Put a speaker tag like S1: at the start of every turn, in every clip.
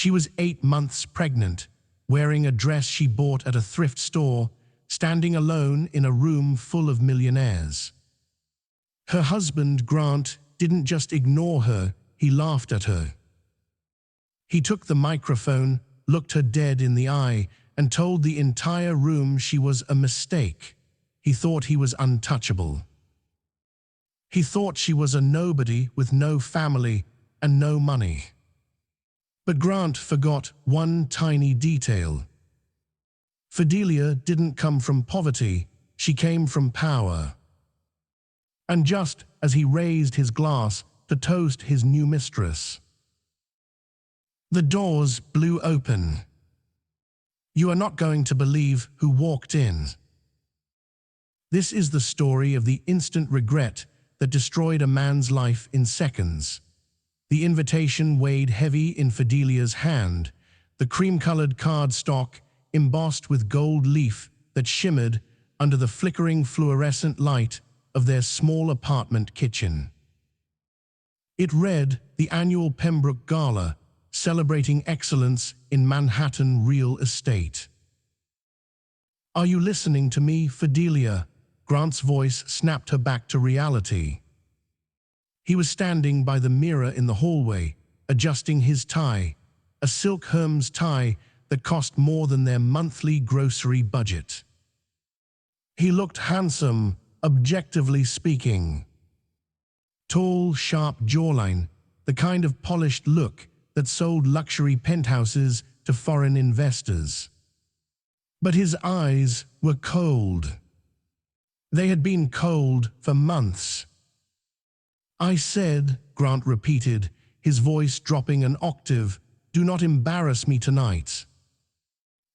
S1: She was 8 months pregnant, wearing a dress she bought at a thrift store, standing alone in a room full of millionaires. Her husband, Grant, didn't just ignore her, he laughed at her. He took the microphone, looked her dead in the eye, and told the entire room she was a mistake. He thought he was untouchable. He thought she was a nobody with no family and no money. But Grant forgot one tiny detail. Fidelia didn't come from poverty, she came from power. And just as he raised his glass to toast his new mistress, the doors blew open. You are not going to believe who walked in. This is the story of the instant regret that destroyed a man's life in seconds. The invitation weighed heavy in Fidelia's hand, the cream-colored cardstock embossed with gold leaf that shimmered under the flickering fluorescent light of their small apartment kitchen. It read, "The annual Pembroke Gala, celebrating excellence in Manhattan real estate." "Are you listening to me, Fidelia?" Grant's voice snapped her back to reality. He was standing by the mirror in the hallway, adjusting his tie, a silk Hermes tie that cost more than their monthly grocery budget. He looked handsome, objectively speaking. Tall, sharp jawline, the kind of polished look that sold luxury penthouses to foreign investors. But his eyes were cold. They had been cold for months. "I said," Grant repeated, his voice dropping an octave, "do not embarrass me tonight.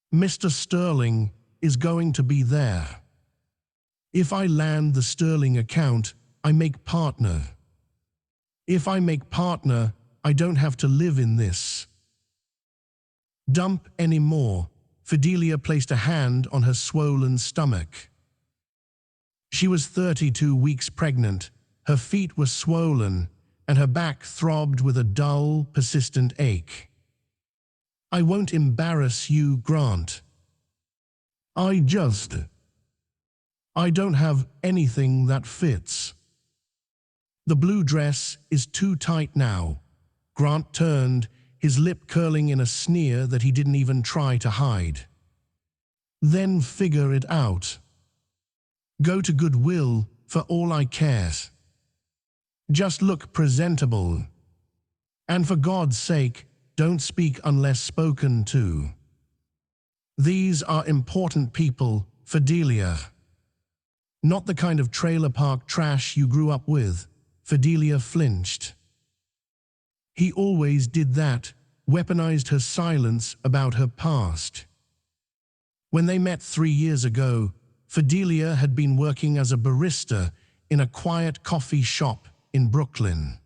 S1: Mr. Sterling is going to be there. If I land the Sterling account, I make partner. If I make partner, I don't have to live in this dump anymore." Fidelia placed a hand on her swollen stomach. She was 32 weeks pregnant, her feet were swollen, and her back throbbed with a dull, persistent ache. "I won't embarrass you, Grant. I don't have anything that fits. The blue dress is too tight now." Grant turned, his lip curling in a sneer that he didn't even try to hide. "Then figure it out. Go to Goodwill for all I care. Just look presentable. And for God's sake, don't speak unless spoken to. These are important people, Fidelia. Not the kind of trailer park trash you grew up with." Fidelia flinched. He always did that, weaponized her silence about her past. When they met 3 years ago, Fidelia had been working as a barista in a quiet coffee shop in Brooklyn.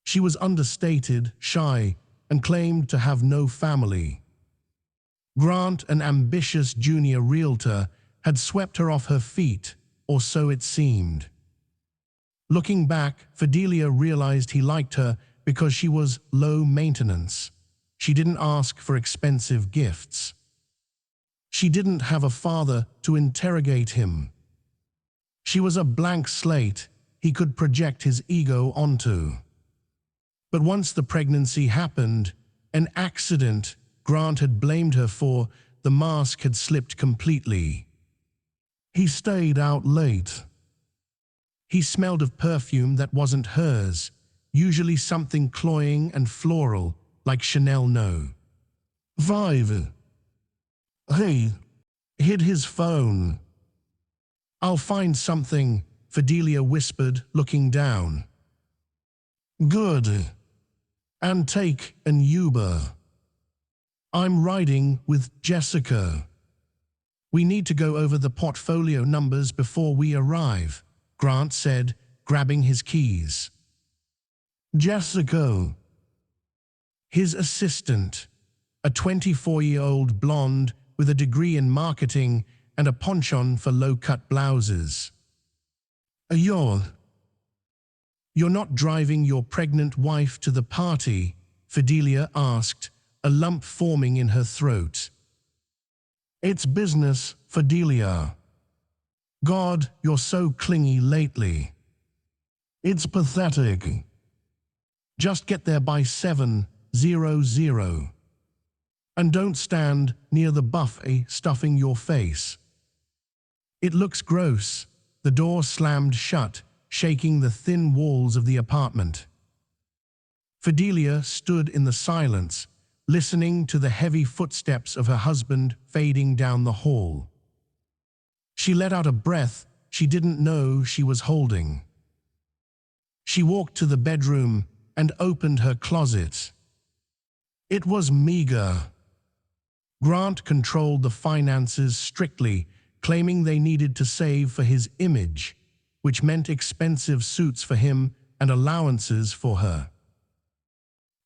S1: She was understated, shy, and claimed to have no family. Grant, an ambitious junior realtor, had swept her off her feet, or so it seemed. Looking back, Fidelia realized he liked her because she was low maintenance. She didn't ask for expensive gifts. She didn't have a father to interrogate him. She was a blank slate he could project his ego onto. But once the pregnancy happened, an accident Grant had blamed her for, the mask had slipped completely. He stayed out late. He smelled of perfume that wasn't hers, usually something cloying and floral, like Chanel No. 5. He hid his phone. "I'll find something," Fidelia whispered, looking down. "Good. And take an Uber. I'm riding with Jessica. We need to go over the portfolio numbers before we arrive," Grant said, grabbing his keys. "Jessica." His assistant, a 24-year-old blonde with a degree in marketing and a penchant for low-cut blouses. You're not driving your pregnant wife to the party?" Fidelia asked, a lump forming in her throat. "It's business, Fidelia. God, you're so clingy lately. It's pathetic. Just get there by 7:00. And don't stand near the buffet stuffing your face. It looks gross." The door slammed shut, shaking the thin walls of the apartment. Fidelia stood in the silence, listening to the heavy footsteps of her husband fading down the hall. She let out a breath she didn't know she was holding. She walked to the bedroom and opened her closet. It was meager. Grant controlled the finances strictly, claiming they needed to save for his image, which meant expensive suits for him and allowances for her.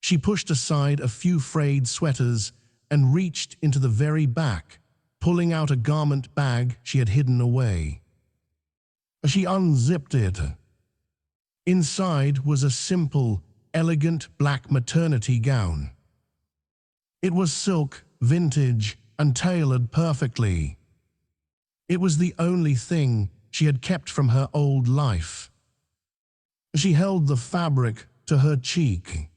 S1: She pushed aside a few frayed sweaters and reached into the very back, pulling out a garment bag she had hidden away. She unzipped it. Inside was a simple, elegant black maternity gown. It was silk, vintage, and tailored perfectly. It was the only thing she had kept from her old life. She held the fabric to her cheek.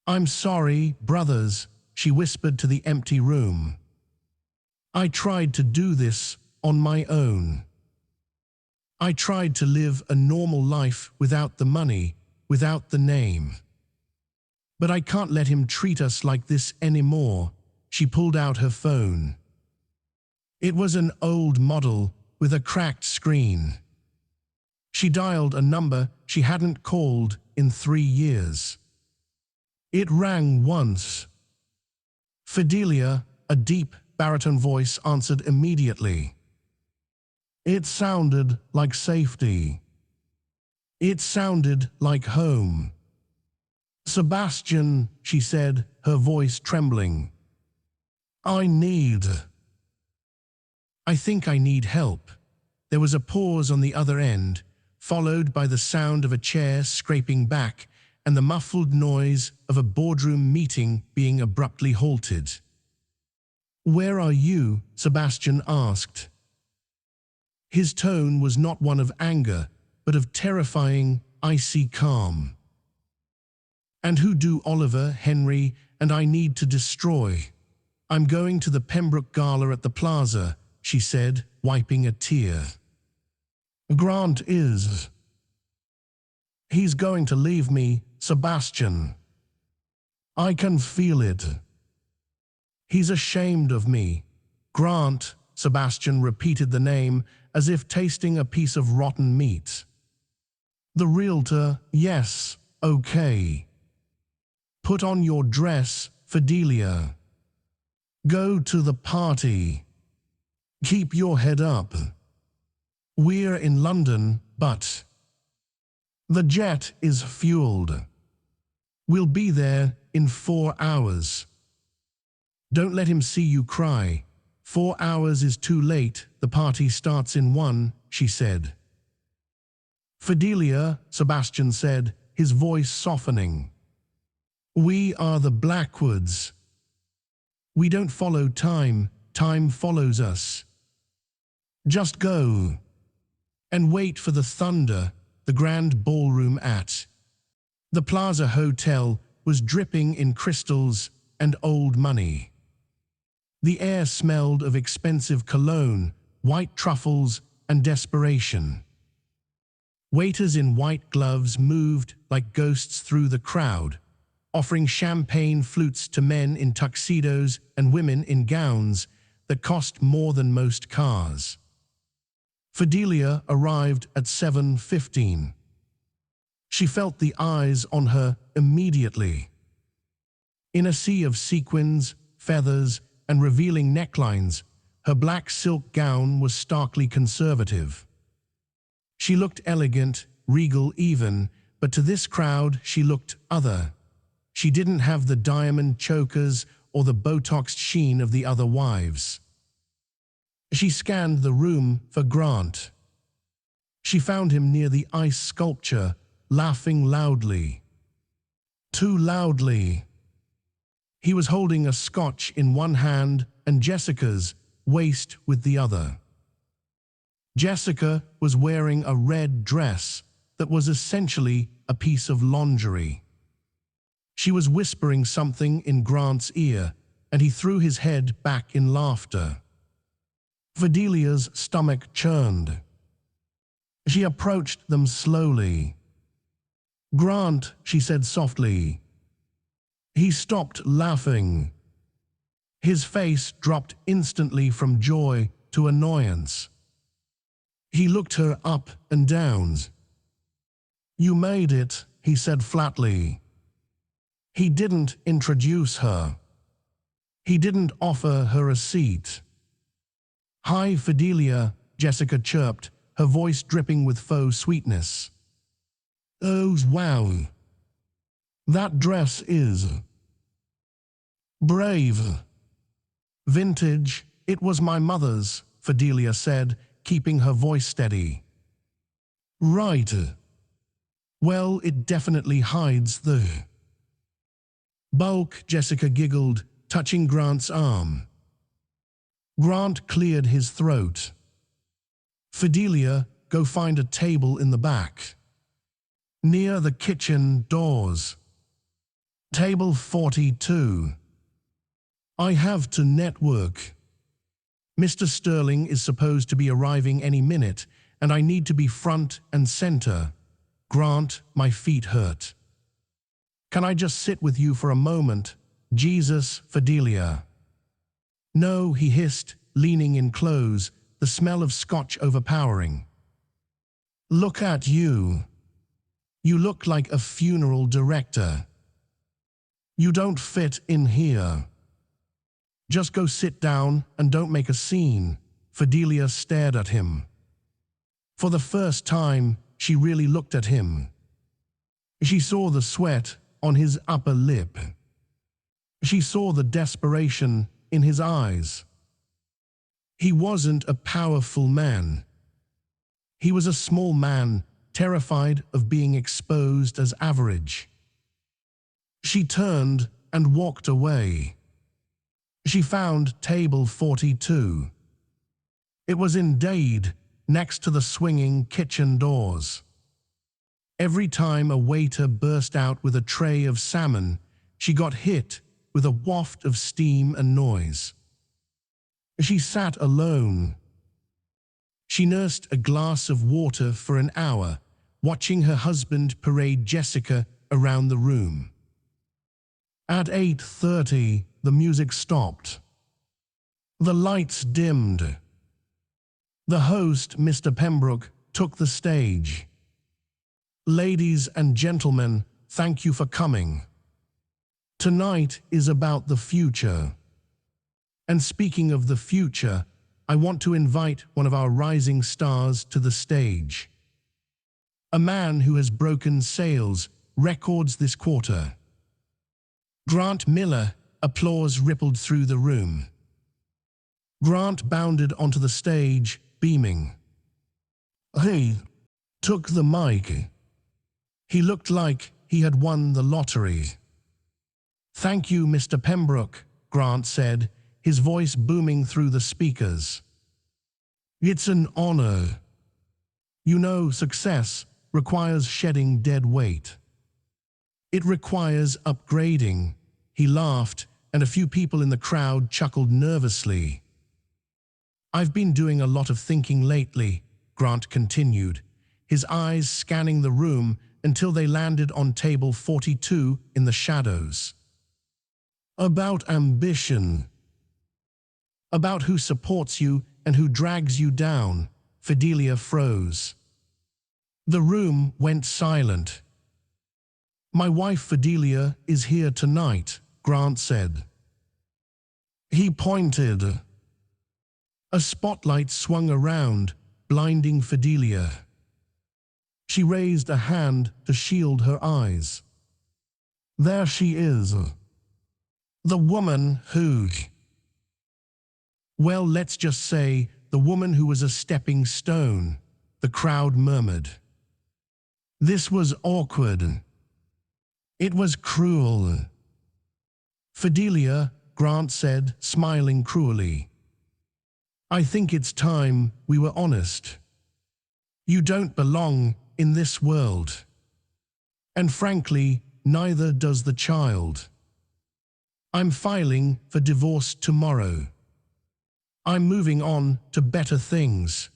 S1: "I'm sorry, brothers," she whispered to the empty room. "I tried to do this on my own. I tried to live a normal life without the money, without the name. But I can't let him treat us like this anymore." She pulled out her phone. It was an old model with a cracked screen. She dialed a number she hadn't called in 3 years. It rang once. "Fidelia," a deep baritone voice answered immediately. It sounded like safety. It sounded like home. "Sebastian," she said, her voice trembling. I think I need help." There was a pause on the other end, followed by the sound of a chair scraping back and the muffled noise of a boardroom meeting being abruptly halted. "Where are you?" Sebastian asked. His tone was not one of anger, but of terrifying, icy calm. "And who do Oliver, Henry, and I need to destroy? I'm going to the Pembroke Gala at the Plaza," she said, wiping a tear. "Grant is. He's going to leave me, Sebastian. I can feel it. He's ashamed of me." "Grant," Sebastian repeated the name as if tasting a piece of rotten meat. "The realtor, yes, okay. Put on your dress, Fidelia. Go to the party. Keep your head up. We're in London, but the jet is fueled. We'll be there in 4 hours. Don't let him see you cry. 4 hours is too late. The party starts in 1, she said. "Fidelia," Sebastian said, his voice softening. "We are the Blackwoods. We don't follow time, time follows us. Just go. And wait for the thunder." The grand ballroom at the Plaza Hotel was dripping in crystals and old money. The air smelled of expensive cologne, white truffles, and desperation. Waiters in white gloves moved like ghosts through the crowd, offering champagne flutes to men in tuxedos and women in gowns that cost more than most cars. Fidelia arrived at 7:15. She felt the eyes on her immediately. In a sea of sequins, feathers, and revealing necklines, her black silk gown was starkly conservative. She looked elegant, regal even, but to this crowd she looked other. She didn't have the diamond chokers or the Botoxed sheen of the other wives. She scanned the room for Grant. She found him near the ice sculpture, laughing loudly. Too loudly. He was holding a scotch in one hand and Jessica's waist with the other. Jessica was wearing a red dress that was essentially a piece of lingerie. She was whispering something in Grant's ear, and he threw his head back in laughter. Fidelia's stomach churned. She approached them slowly. "Grant," she said softly. He stopped laughing. His face dropped instantly from joy to annoyance. He looked her up and down. "You made it," he said flatly. He didn't introduce her. He didn't offer her a seat. "Hi, Fidelia," Jessica chirped, her voice dripping with faux sweetness. "Oh, wow. That dress is brave. Vintage. It was my mother's," Fidelia said, keeping her voice steady. "Right. Well, it definitely hides the bulk," Jessica giggled, touching Grant's arm. Grant cleared his throat. "Fidelia, go find a table in the back, near the kitchen doors. Table 42. I have to network. Mr. Sterling is supposed to be arriving any minute, and I need to be front and center. Grant, my feet hurt. Can I just sit with you for a moment? Jesus, Fidelia." "No," he hissed, leaning in close, the smell of scotch overpowering. "Look at you. You look like a funeral director. You don't fit in here. Just go sit down and don't make a scene." Fidelia stared at him. For the first time, she really looked at him. She saw the sweat on his upper lip. She saw the desperation in his eyes. He wasn't a powerful man. He was a small man, terrified of being exposed as average. She turned and walked away. She found table 42. It was indeed next to the swinging kitchen doors. Every time a waiter burst out with a tray of salmon, she got hit with a waft of steam and noise. She sat alone. She nursed a glass of water for an hour, watching her husband parade Jessica around the room. At 8:30, the music stopped. The lights dimmed. The host, Mr. Pembroke, took the stage. "Ladies and gentlemen, thank you for coming. Tonight is about the future. And speaking of the future, I want to invite one of our rising stars to the stage. A man who has broken sales records this quarter. Grant Miller." Applause rippled through the room. Grant bounded onto the stage, beaming. He took the mic. He looked like he had won the lottery. "Thank you, Mr. Pembroke," Grant said, his voice booming through the speakers. "It's an honor. You know, success requires shedding dead weight. It requires upgrading." He laughed, and a few people in the crowd chuckled nervously. "I've been doing a lot of thinking lately," Grant continued, his eyes scanning the room until they landed on table 42 in the shadows. "About ambition. About who supports you and who drags you down." Fidelia froze. The room went silent. "My wife Fidelia is here tonight," Grant said. He pointed. A spotlight swung around, blinding Fidelia. She raised a hand to shield her eyes. "There she is. The woman who..." "Well, let's just say the woman who was a stepping stone," the crowd murmured. This was awkward. It was cruel. Fidelia, Grant said, smiling cruelly. I think it's time we were honest. You don't belong in this world. And frankly, neither does the child. I'm filing for divorce tomorrow. I'm moving on to better things.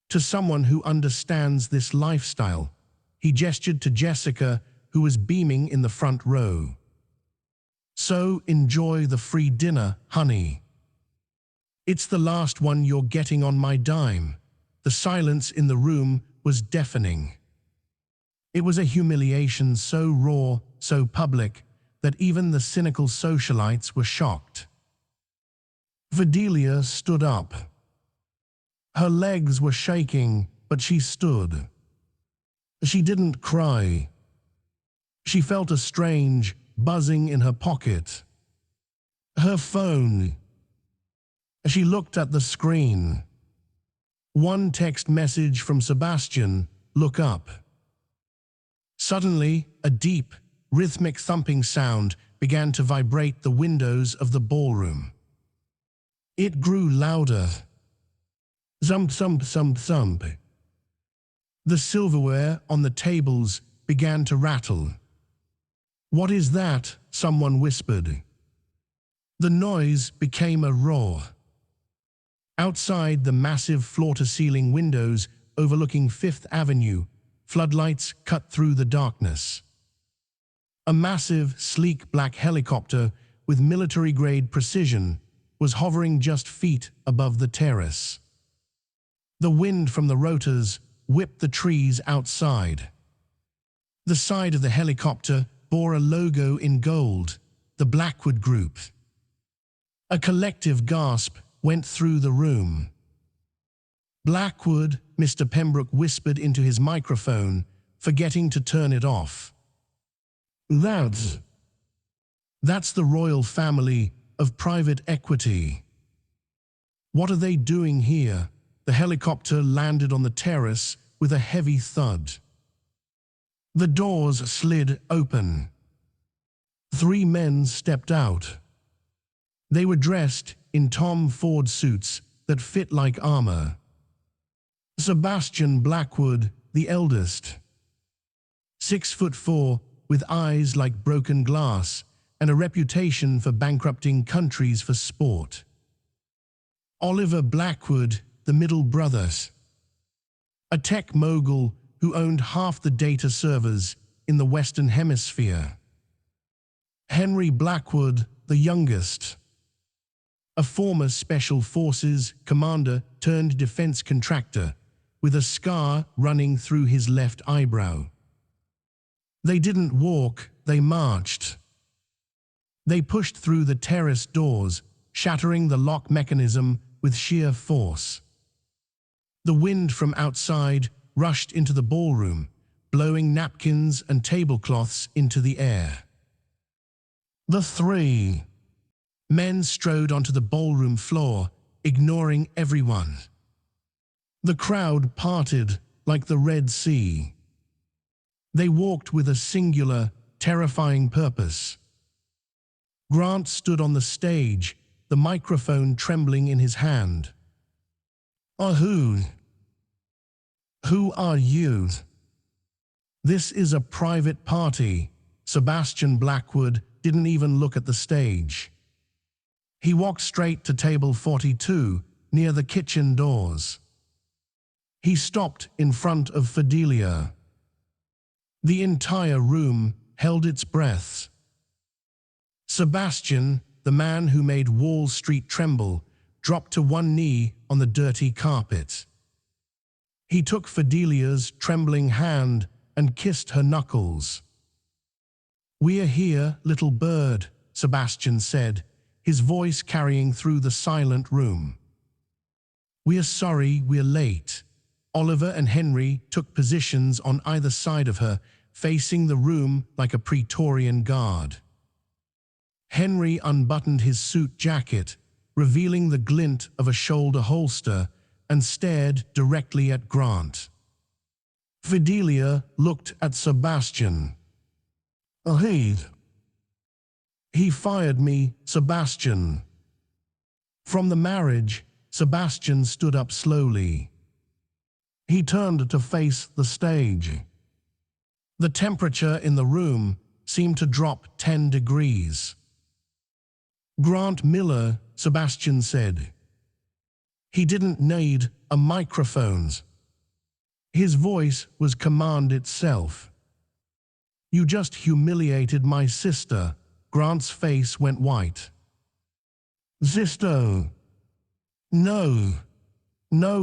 S1: To someone who understands this lifestyle. He gestured to Jessica, who was beaming in the front row. So enjoy the free dinner, honey. It's the last one you're getting on my dime. The silence in the room was deafening. It was a humiliation so raw, so public, that even the cynical socialites were shocked. Fidelia stood up. Her legs were shaking, but she stood. She didn't cry. She felt a strange buzzing in her pocket. Her phone. She looked at the screen. One text message from Sebastian, "Look up." Suddenly, a deep, rhythmic thumping sound began to vibrate the windows of the ballroom. It grew louder. Thump, thump, thump, thump. The silverware on the tables began to rattle. "What is that?" someone whispered. The noise became a roar. Outside the massive floor-to-ceiling windows overlooking Fifth Avenue, floodlights cut through the darkness. A massive, sleek black helicopter with military-grade precision was hovering just feet above the terrace. The wind from the rotors whipped the trees outside. The side of the helicopter bore a logo in gold, the Blackwood Group. A collective gasp went through the room. "Blackwood," Mr. Pembroke whispered into his microphone, forgetting to turn it off. That's the royal family of private equity. What are they doing here?" The helicopter landed on the terrace with a heavy thud. The doors slid open. 3 men stepped out. They were dressed in Tom Ford suits that fit like armor. Sebastian Blackwood, the eldest. 6'4", with eyes like broken glass and a reputation for bankrupting countries for sport. Oliver Blackwood, the middle brother. A tech mogul who owned half the data servers in the Western Hemisphere. Henry Blackwood, the youngest. A former Special Forces commander turned defense contractor with a scar running through his left eyebrow. They didn't walk, they marched. They pushed through the terrace doors, shattering the lock mechanism with sheer force. The wind from outside rushed into the ballroom, blowing napkins and tablecloths into the air. The 3 men strode onto the ballroom floor, ignoring everyone. The crowd parted like the Red Sea. They walked with a singular, terrifying purpose. Grant stood on the stage, the microphone trembling in his hand. Who are you? This is a private party." Sebastian Blackwood didn't even look at the stage. He walked straight to table 42, near the kitchen doors. He stopped in front of Fidelia. The entire room held its breath. Sebastian, the man who made Wall Street tremble, dropped to one knee on the dirty carpet. He took Fidelia's trembling hand and kissed her knuckles. "We're here, little bird," Sebastian said, his voice carrying through the silent room. "We're sorry we're late." Oliver and Henry took positions on either side of her, facing the room like a Praetorian guard. Henry unbuttoned his suit jacket, revealing the glint of a shoulder holster, and stared directly at Grant. Fidelia looked at Sebastian. He fired me, Sebastian. From the marriage, Sebastian stood up slowly. He turned to face the stage. The temperature in the room seemed to drop 10 degrees. Grant Miller, Sebastian said. He didn't need a microphone. His voice was command itself. You just humiliated my sister. Grant's face went white. Sister. No,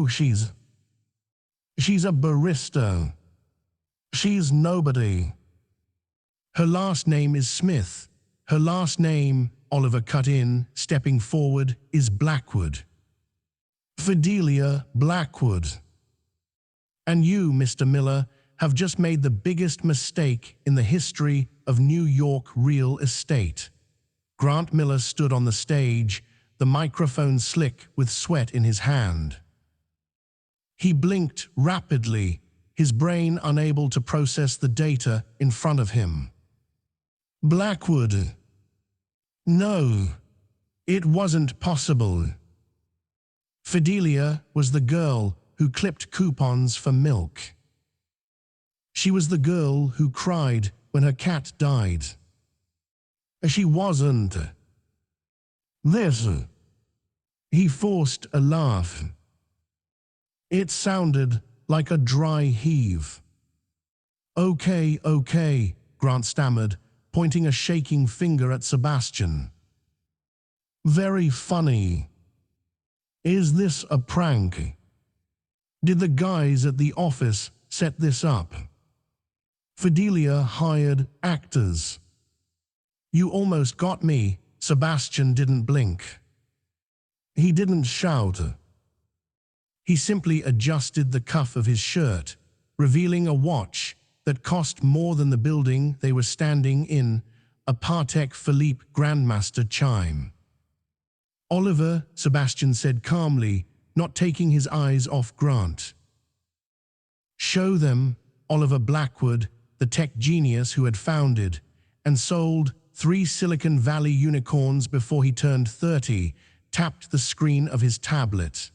S1: she's a barista. She's nobody. Her last name is Smith. Her last name, Oliver cut in, stepping forward, is Blackwood. Fidelia Blackwood. And you, Mr. Miller, have just made the biggest mistake in the history of New York real estate. Grant Miller stood on the stage, the microphone slick with sweat in his hand. He blinked rapidly, his brain unable to process the data in front of him. Blackwood. No, it wasn't possible. Fidelia was the girl who clipped coupons for milk. She was the girl who cried when her cat died. She wasn't. This. He forced a laugh. It sounded like a dry heave. Okay, Grant stammered, pointing a shaking finger at Sebastian. Very funny. Is this a prank? Did the guys at the office set this up? Fidelia hired actors. You almost got me. Sebastian didn't blink. He didn't shout. He simply adjusted the cuff of his shirt, revealing a watch that cost more than the building they were standing in, a Patek Philippe Grandmaster chime. Oliver, Sebastian said calmly, not taking his eyes off Grant. Show them. Oliver Blackwood, the tech genius who had founded and sold 3 Silicon Valley unicorns before he turned 30, tapped the screen of his tablet.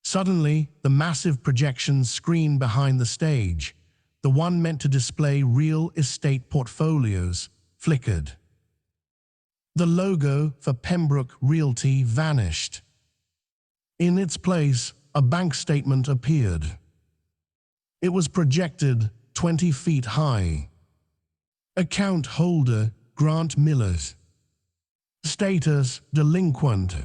S1: Suddenly, the massive projection screen behind the stage, the one meant to display real estate portfolios, flickered. The logo for Pembroke Realty vanished. In its place, a bank statement appeared. It was projected 20 feet high. Account holder, Grant Miller. Status, delinquent.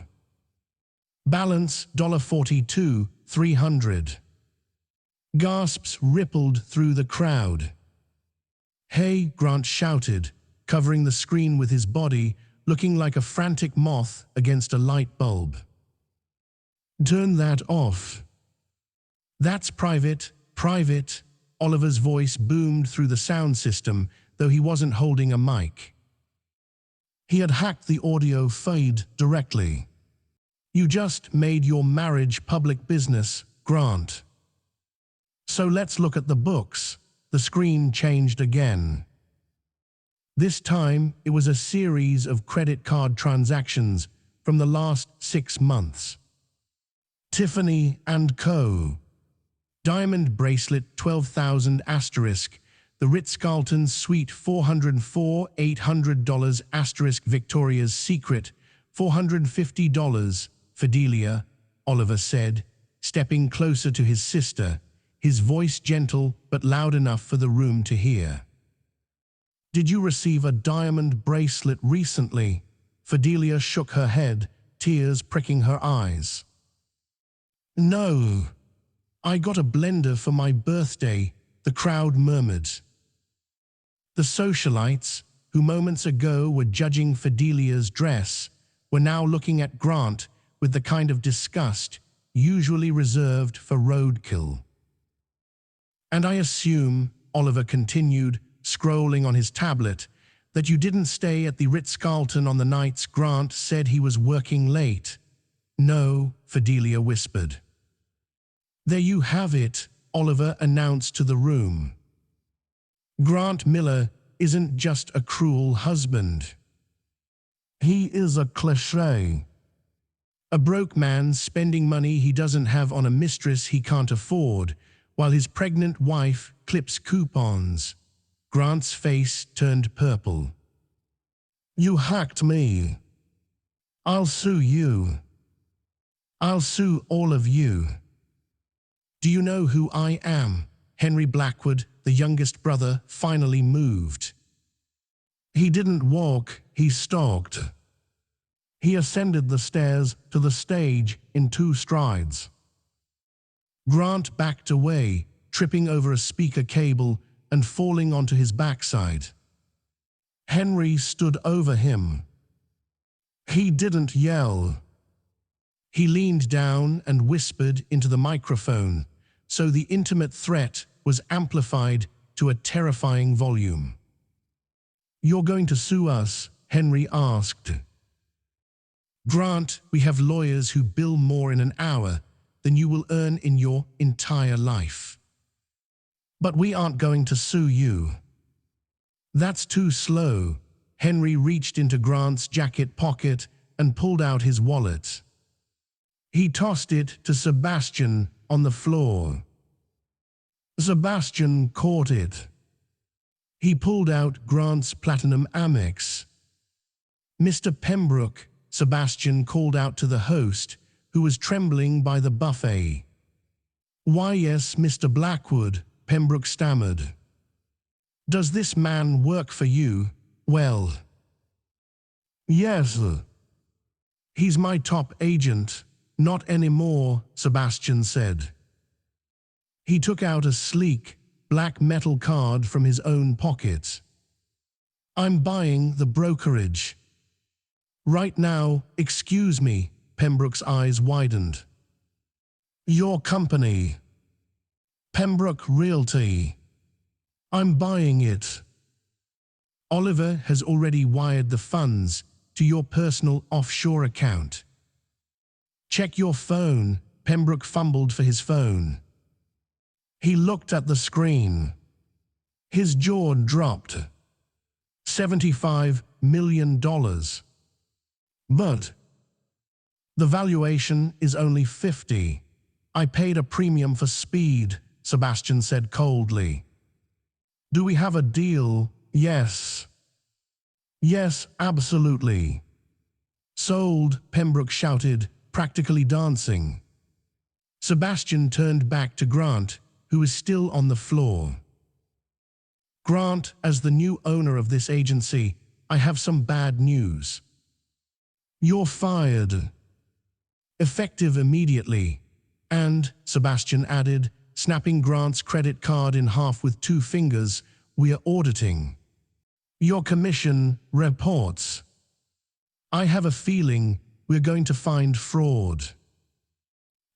S1: Balance, $42,300. Gasps rippled through the crowd. Hey, Grant shouted, covering the screen with his body, looking like a frantic moth against a light bulb. Turn that off. That's private. Oliver's voice boomed through the sound system, though he wasn't holding a mic. He had hacked the audio feed directly. You just made your marriage public business, Grant. So let's look at the books. The screen changed again. This time, it was a series of credit card transactions from the last 6 months. Tiffany & Co. Diamond bracelet 12,000 asterisk. The Ritz-Carlton Suite $404, $800 asterisk. Victoria's Secret $450. Fidelia, Oliver said, stepping closer to his sister, his voice gentle but loud enough for the room to hear. Did you receive a diamond bracelet recently? Fidelia shook her head, tears pricking her eyes. No. I got a blender for my birthday, the crowd murmured. The socialites, who moments ago were judging Fidelia's dress, were now looking at Grant with the kind of disgust usually reserved for roadkill. And I assume, Oliver continued, scrolling on his tablet, that you didn't stay at the Ritz-Carlton on the nights Grant said he was working late. No, Fidelia whispered. There you have it, Oliver announced to the room. Grant Miller isn't just a cruel husband. He is a cliché. A broke man spending money he doesn't have on a mistress he can't afford, while his pregnant wife clips coupons. Grant's face turned purple. You hacked me. I'll sue you. I'll sue all of you. Do you know who I am? Henry Blackwood, the youngest brother, finally moved. He didn't walk, he stalked. He ascended the stairs to the stage in 2 strides. Grant backed away, tripping over a speaker cable and falling onto his backside. Henry stood over him. He didn't yell. He leaned down and whispered into the microphone, so the intimate threat was amplified to a terrifying volume. You're going to sue us? Henry asked. Grant, we have lawyers who bill more in an hour than you will earn in your entire life. But we aren't going to sue you. That's too slow. Henry reached into Grant's jacket pocket and pulled out his wallet. He tossed it to Sebastian on the floor. Sebastian caught it. He pulled out Grant's platinum Amex. Mr. Pembroke, Sebastian called out to the host, who was trembling by the buffet. Why, yes, Mr. Blackwood, Pembroke stammered. Does this man work for you? Well, yes. He's my top agent. Not anymore, Sebastian said. He took out a sleek, black metal card from his own pocket. I'm buying the brokerage. Right now, excuse me, Pembroke's eyes widened. Your company. Pembroke Realty. I'm buying it. Oliver has already wired the funds to your personal offshore account. Check your phone. Pembroke fumbled for his phone. He looked at the screen. His jaw dropped. $75 million. But the valuation is only 50. I paid a premium for speed, Sebastian said coldly. Do we have a deal? Yes. Yes, absolutely. Sold, Pembroke shouted, practically dancing. Sebastian turned back to Grant, who was still on the floor. Grant, as the new owner of this agency, I have some bad news. You're fired. Effective immediately. And, Sebastian added, snapping Grant's credit card in half with 2 fingers, we are auditing your commission reports. I have a feeling we're going to find fraud.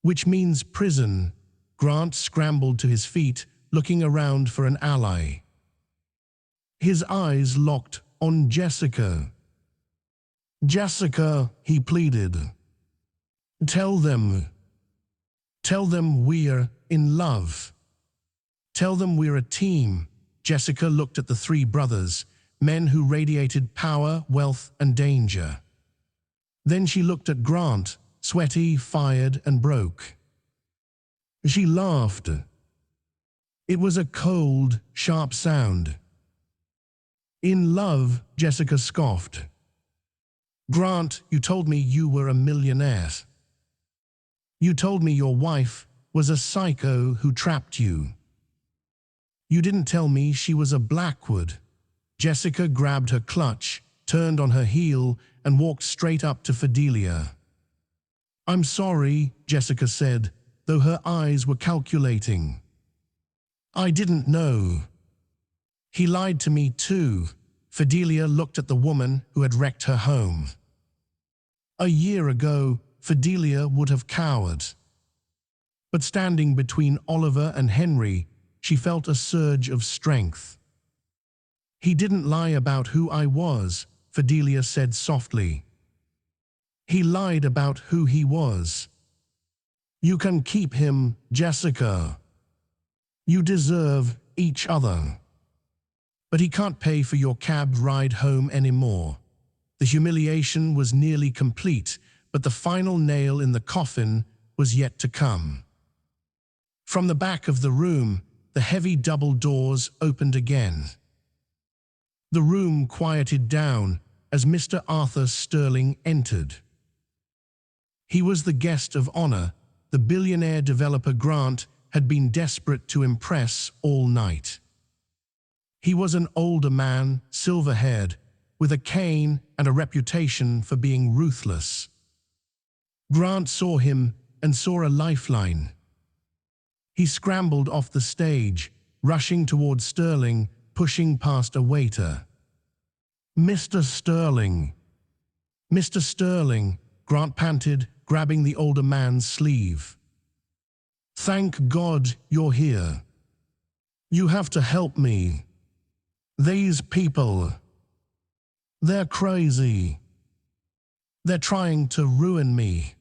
S1: Which means prison. Grant scrambled to his feet, looking around for an ally. His eyes locked on Jessica. Jessica, he pleaded. Tell them we're in love. Tell them we're a team. Jessica looked at the 3 brothers, men who radiated power, wealth, and danger. Then she looked at Grant, sweaty, fired, and broke. She laughed. It was a cold, sharp sound. In love, Jessica scoffed. Grant, you told me you were a millionaire. You told me your wife was a psycho who trapped you. You didn't tell me she was a Blackwood. Jessica grabbed her clutch, turned on her heel, and walked straight up to Fidelia. I'm sorry, Jessica said, though her eyes were calculating. I didn't know. He lied to me too. Fidelia looked at the woman who had wrecked her home. A year ago, Fidelia would have cowered. But standing between Oliver and Henry, she felt a surge of strength. He didn't lie about who I was, Fidelia said softly. He lied about who he was. You can keep him, Jessica. You deserve each other. But he can't pay for your cab ride home anymore. The humiliation was nearly complete, but the final nail in the coffin was yet to come. From the back of the room, the heavy double doors opened again. The room quieted down as Mr. Arthur Sterling entered. He was the guest of honor. The billionaire developer Grant had been desperate to impress all night. He was an older man, silver-haired, with a cane and a reputation for being ruthless. Grant saw him and saw a lifeline. He scrambled off the stage, rushing toward Sterling, pushing past a waiter. "Mr. Sterling! Mr. Sterling!" Grant panted, grabbing the older man's sleeve. "Thank God you're here. You have to help me. These people, they're crazy. They're trying to ruin me.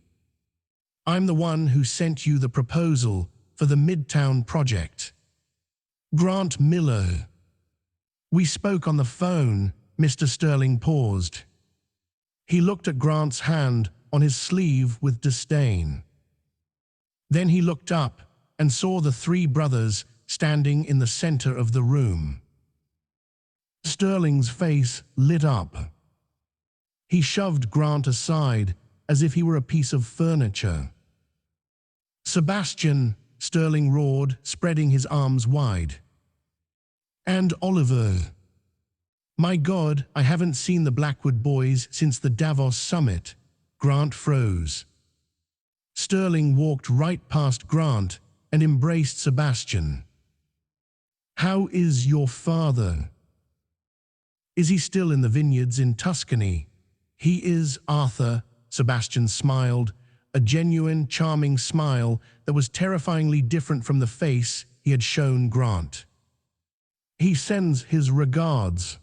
S1: I'm the one who sent you the proposal for the Midtown project. Grant Miller. We spoke on the phone." Mr. Sterling paused. He looked at Grant's hand on his sleeve with disdain. Then he looked up and saw the three brothers standing in the center of the room. Sterling's face lit up. He shoved Grant aside as if he were a piece of furniture. "Sebastian!" Sterling roared, spreading his arms wide. "And Oliver! My God, I haven't seen the Blackwood boys since the Davos summit." Grant froze. Sterling walked right past Grant and embraced Sebastian. "How is your father? Is he still in the vineyards in Tuscany?" "He is, Arthur," Sebastian smiled, a genuine, charming smile that was terrifyingly different from the face he had shown Grant. "He sends his regards.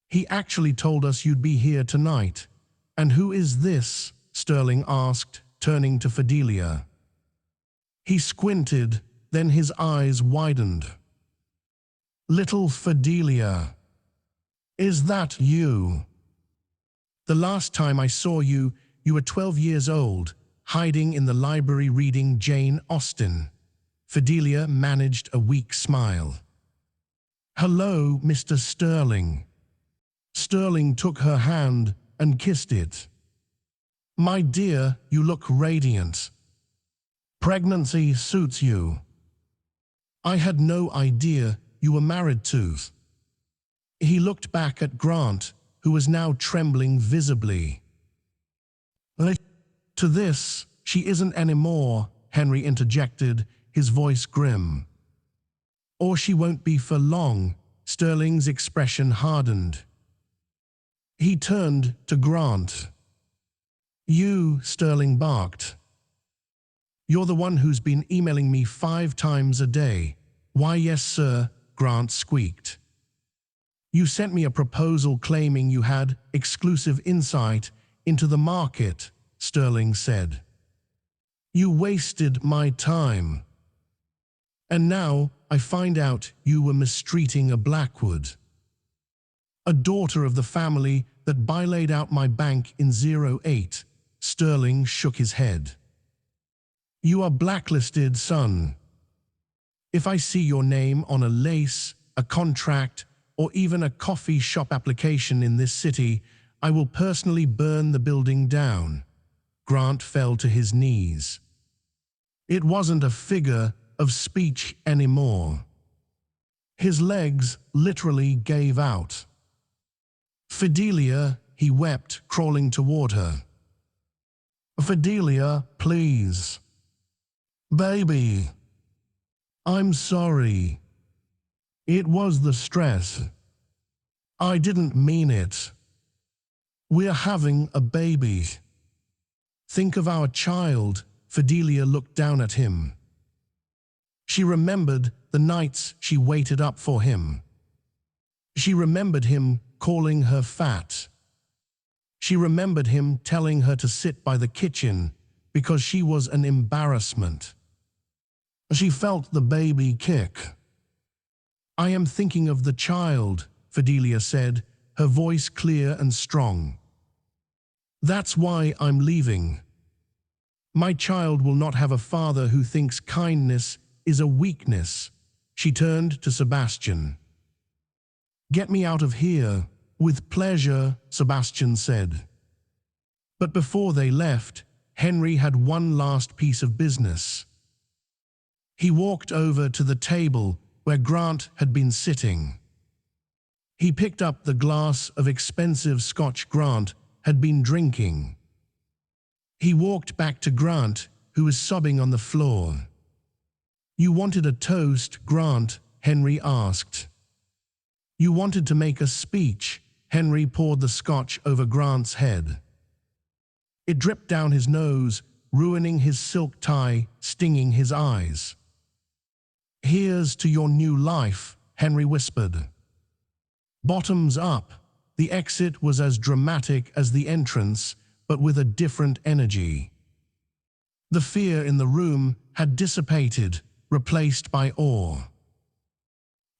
S1: He actually told us you'd be here tonight." "And who is this?" Sterling asked, turning to Fidelia. He squinted, then his eyes widened. "Little Fidelia, is that you? The last time I saw you, you were 12 years old, hiding in the library reading Jane Austen." Fidelia managed a weak smile. "Hello, Mr. Sterling." Sterling took her hand and kissed it. "My dear, you look radiant. Pregnancy suits you. I had no idea you were married to." He looked back at Grant, who was now trembling visibly. "To this, she isn't anymore," Henry interjected, his voice grim. "Or she won't be for long." Sterling's expression hardened. He turned to Grant. "You," Sterling barked. "You're the one who's been emailing me 5 times a day." "Why, yes, sir," Grant squeaked. "You sent me a proposal claiming you had exclusive insight into the market," Sterling said. "You wasted my time. And now I find out you were mistreating a Blackwood. A daughter of the family that bailout out my bank in '08. Sterling shook his head. "You are blacklisted, son. If I see your name on a lease, a contract, or even a coffee shop application in this city, I will personally burn the building down." Grant fell to his knees. It wasn't a figure of speech anymore. His legs literally gave out. "Fidelia," he wept, crawling toward her. "Fidelia, please. Baby. I'm sorry. It was the stress. I didn't mean it. We're having a baby. Think of our child." Fidelia looked down at him. She remembered the nights she waited up for him. She remembered him calling her fat. She remembered him telling her to sit by the kitchen because she was an embarrassment. She felt the baby kick. "I am thinking of the child," Fidelia said, her voice clear and strong. "That's why I'm leaving. My child will not have a father who thinks kindness is a weakness." She turned to Sebastian. "Get me out of here." "With pleasure," Sebastian said. But before they left, Henry had one last piece of business. He walked over to the table where Grant had been sitting. He picked up the glass of expensive Scotch Grant had been drinking. He walked back to Grant, who was sobbing on the floor. "You wanted a toast, Grant?" Henry asked. "You wanted to make a speech." Henry poured the scotch over Grant's head. It dripped down his nose, ruining his silk tie, stinging his eyes. "Here's to your new life," Henry whispered. Bottoms up. The exit was as dramatic as the entrance, but with a different energy. The fear in the room had dissipated, replaced by awe.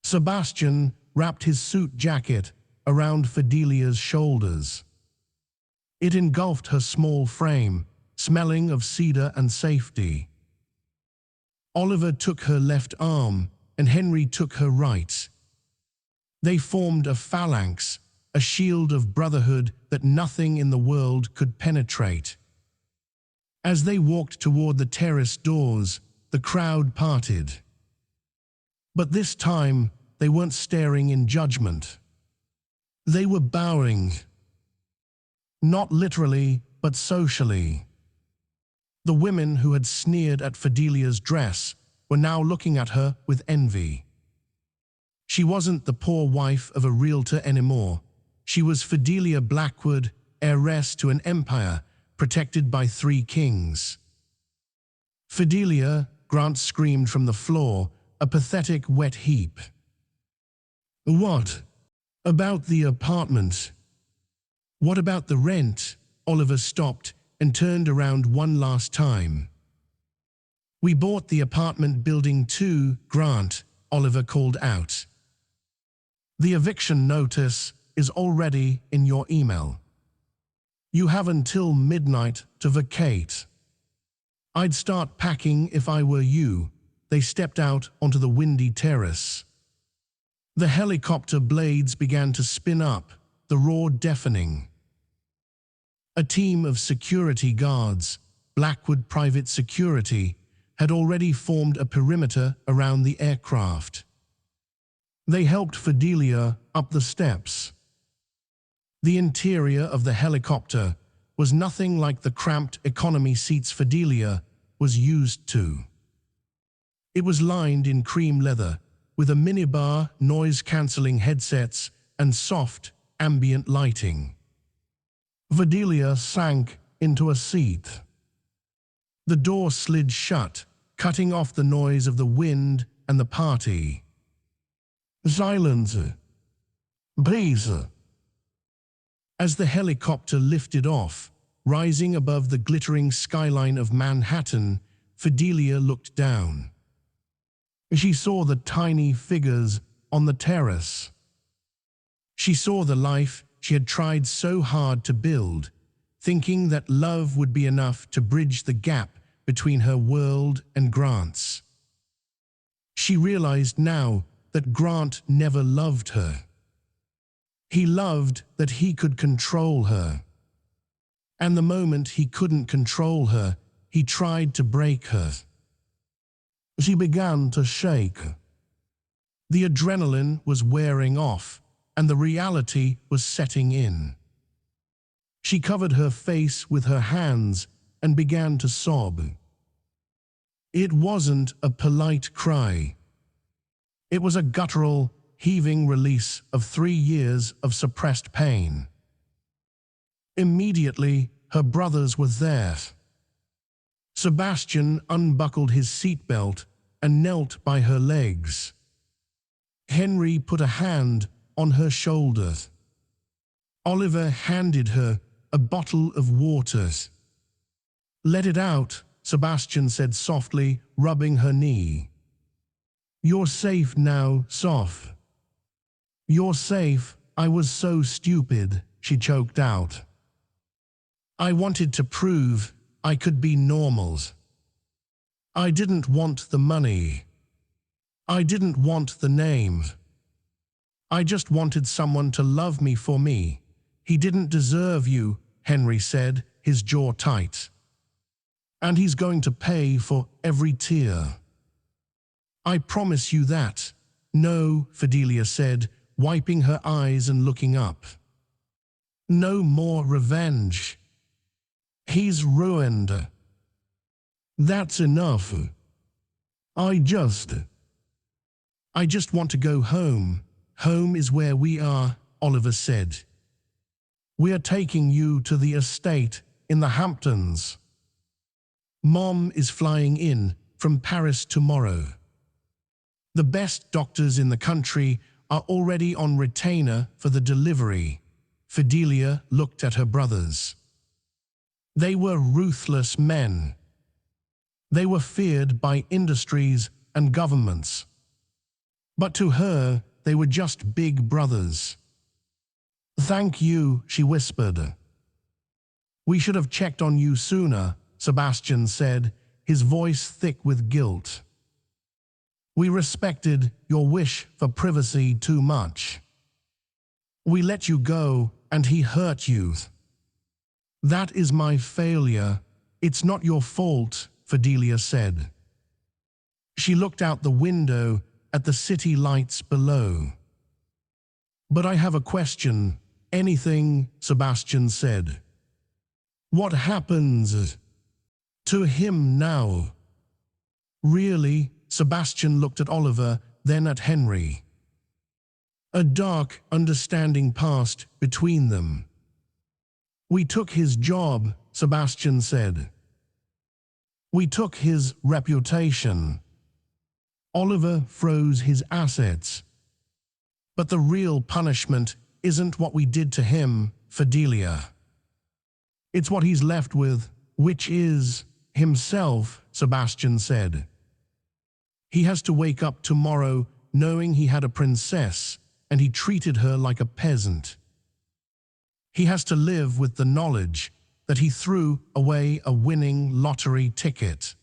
S1: Sebastian wrapped his suit jacket around Fidelia's shoulders. It engulfed her small frame, smelling of cedar and safety. Oliver took her left arm, and Henry took her right. They formed a phalanx, a shield of brotherhood that nothing in the world could penetrate. As they walked toward the terrace doors, the crowd parted. But this time, they weren't staring in judgment. They were bowing. Not literally, but socially. The women who had sneered at Fidelia's dress were now looking at her with envy. She wasn't the poor wife of a realtor anymore. She was Fidelia Blackwood, heiress to an empire protected by 3 kings. "Fidelia," Grant screamed from the floor, a pathetic wet heap. "What about the apartment? What about the rent?" Oliver stopped and turned around one last time. "We bought the apartment building too, Grant," Oliver called out. "The eviction notice is already in your email. You have until midnight to vacate." "I'd start packing if I were you." They stepped out onto the windy terrace. The helicopter blades began to spin up, the roar deafening. A team of security guards, Blackwood Private Security, had already formed a perimeter around the aircraft. They helped Fidelia up the steps. The interior of the helicopter was nothing like the cramped economy seats Fidelia was used to. It was lined in cream leather, with a minibar, noise-cancelling headsets, and soft, ambient lighting. Fidelia sank into a seat. The door slid shut, cutting off the noise of the wind and the party. "Silence, please." As the helicopter lifted off, rising above the glittering skyline of Manhattan, Fidelia looked down. She saw the tiny figures on the terrace. She saw the life she had tried so hard to build, thinking that love would be enough to bridge the gap between her world and Grant's. She realized now that Grant never loved her. He loved that he could control her. And the moment he couldn't control her, he tried to break her. She began to shake. The adrenaline was wearing off, and the reality was setting in. She covered her face with her hands and began to sob. It wasn't a polite cry. It was a guttural, heaving release of 3 years of suppressed pain. Immediately, her brothers were there. Sebastian unbuckled his seatbelt and knelt by her legs. Henry put a hand on her shoulder. Oliver handed her a bottle of water. "Let it out," Sebastian said softly, rubbing her knee. "You're safe now, Soph. You're safe, I was so stupid, she choked out. I wanted to prove I could be normal. I didn't want the money. I didn't want the name. I just wanted someone to love me for me. He didn't deserve you, Henry said, his jaw tight. And he's going to pay for every tear. I promise you that. No, Fidelia said, wiping her eyes and looking up. No more revenge. He's ruined. That's enough. I just want to go home. Home is where we are, Oliver said. We are taking you to the estate in the Hamptons. Mom is flying in from Paris tomorrow. The best doctors in the country are already on retainer for the delivery. Fidelia looked at her brothers. They were ruthless men. They were feared by industries and governments. But to her, they were just big brothers. Thank you, she whispered. We should have checked on you sooner, Sebastian said, his voice thick with guilt. We respected your wish for privacy too much. We let you go and he hurt you. That is my failure. It's not your fault, Fidelia said. She looked out the window at the city lights below. But I have a question. Anything, Sebastian said. What happens to him now? Really? Sebastian looked at Oliver, then at Henry. A dark understanding passed between them. We took his job, Sebastian said. We took his reputation. Oliver froze his assets. But the real punishment isn't what we did to him, Fidelia. It's what he's left with, which is himself, Sebastian said. He has to wake up tomorrow knowing he had a princess and he treated her like a peasant. He has to live with the knowledge that he threw away a winning lottery ticket.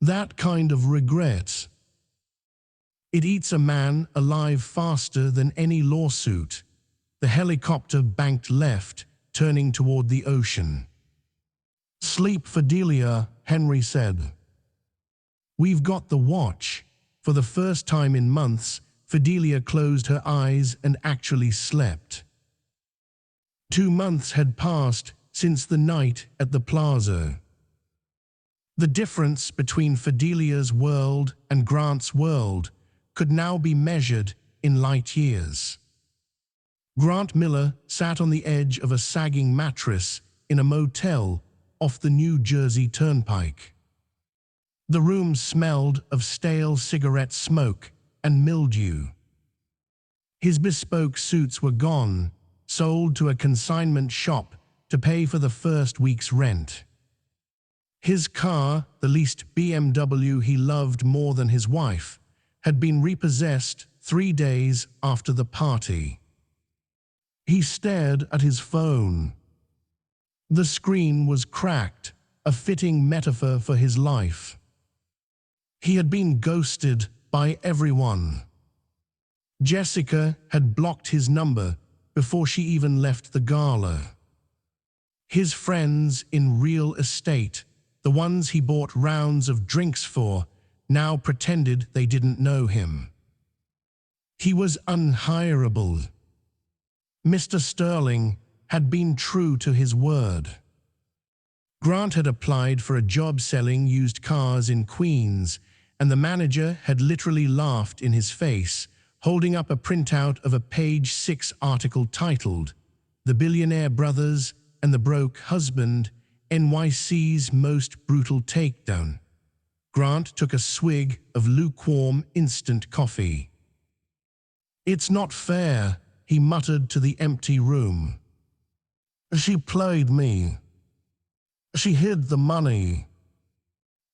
S1: That kind of regret. It eats a man alive faster than any lawsuit. The helicopter banked left, turning toward the ocean. Sleep, Fidelia, Henry said. We've got the watch. For the first time in months, Fidelia closed her eyes and actually slept. 2 months had passed since the night at the plaza. The difference between Fidelia's world and Grant's world could now be measured in light years. Grant Miller sat on the edge of a sagging mattress in a motel off the New Jersey Turnpike. The room smelled of stale cigarette smoke and mildew. His bespoke suits were gone, sold to a consignment shop to pay for the first week's rent. His car, the leased BMW he loved more than his wife, had been repossessed 3 days after the party. He stared at his phone. The screen was cracked, a fitting metaphor for his life. He had been ghosted by everyone. Jessica had blocked his number before she even left the gala. His friends in real estate, the ones he bought rounds of drinks for, now pretended they didn't know him. He was unhireable. Mr. Sterling had been true to his word. Grant had applied for a job selling used cars in Queens, and the manager had literally laughed in his face, holding up a printout of a page 6 article titled, "The Billionaire Brothers and the Broke Husband, NYC's Most Brutal Takedown." Grant took a swig of lukewarm instant coffee. "It's not fair," he muttered to the empty room. "She played me. She hid the money.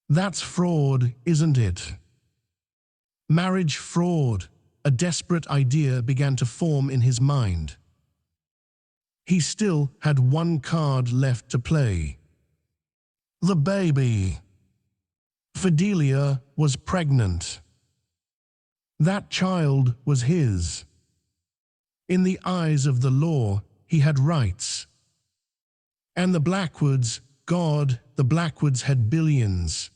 S1: That's fraud, isn't it? Marriage fraud, a desperate idea began to form in his mind. He still had one card left to play. The baby. Fidelia was pregnant. That child was his. In the eyes of the law, he had rights. And the Blackwoods, God, the Blackwoods had billions.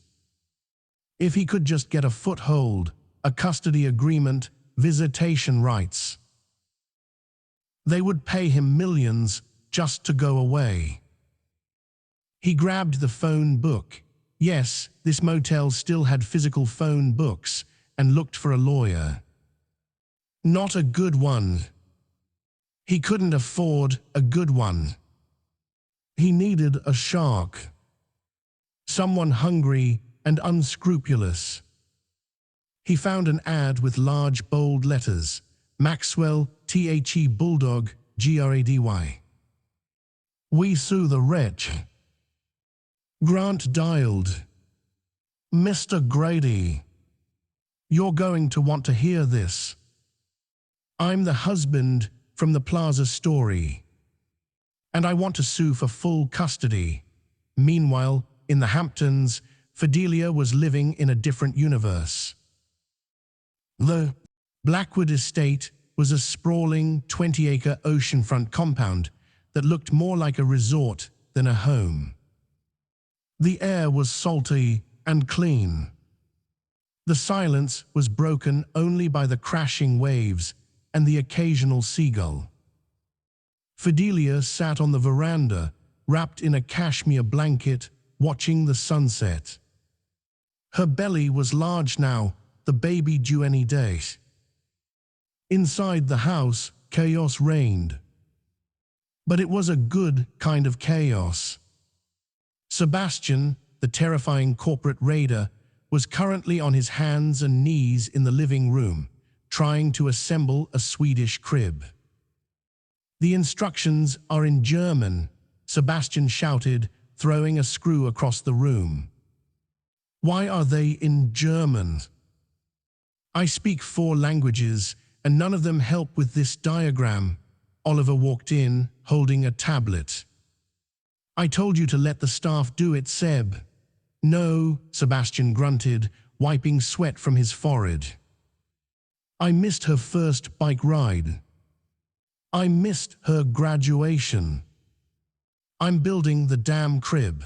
S1: If he could just get a foothold, a custody agreement, visitation rights, they would pay him millions just to go away. He grabbed the phone book. Yes, this motel still had physical phone books, and looked for a lawyer. Not a good one. He couldn't afford a good one. He needed a shark. Someone hungry and unscrupulous. He found an ad with large bold letters, Maxwell, THE Bulldog, GRADY. We sue the wretch. Grant dialed. Mr. Grady, you're going to want to hear this. I'm the husband from the Plaza story, and I want to sue for full custody. Meanwhile, in the Hamptons, Fidelia was living in a different universe. The Blackwood estate was a sprawling 20-acre oceanfront compound that looked more like a resort than a home. The air was salty and clean. The silence was broken only by the crashing waves and the occasional seagull. Fidelia sat on the veranda, wrapped in a cashmere blanket, watching the sunset. Her belly was large now, the baby due any day. Inside the house, chaos reigned. But it was a good kind of chaos. Sebastian, the terrifying corporate raider, was currently on his hands and knees in the living room, trying to assemble a Swedish crib. The instructions are in German, Sebastian shouted, throwing a screw across the room. Why are they in German? I speak 4 languages, and none of them help with this diagram. Oliver walked in, holding a tablet. I told you to let the staff do it, Seb. No, Sebastian grunted, wiping sweat from his forehead. I missed her first bike ride. I missed her graduation. I'm building the damn crib.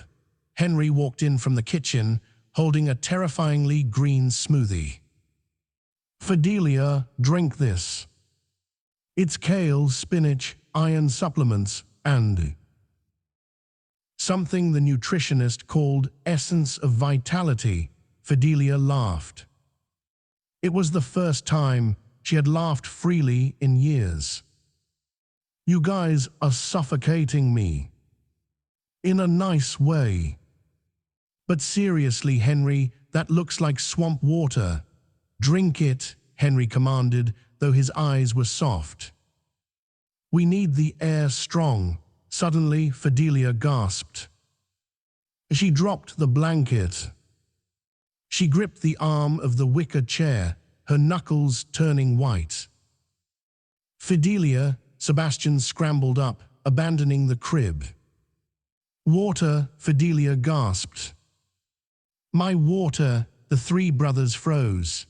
S1: Henry walked in from the kitchen, holding a terrifyingly green smoothie. Fidelia, drink this. It's kale, spinach, iron supplements, and something the nutritionist called essence of vitality. Fidelia laughed. It was the first time she had laughed freely in years. You guys are suffocating me. In a nice way. But seriously, Henry, that looks like swamp water. Drink it, Henry commanded, though his eyes were soft. We need the air strong. Suddenly, Fidelia gasped. She dropped the blanket. She gripped the arm of the wicker chair, her knuckles turning white. Fidelia, Sebastian scrambled up, abandoning the crib. Water, Fidelia gasped. My water, the 3 brothers froze.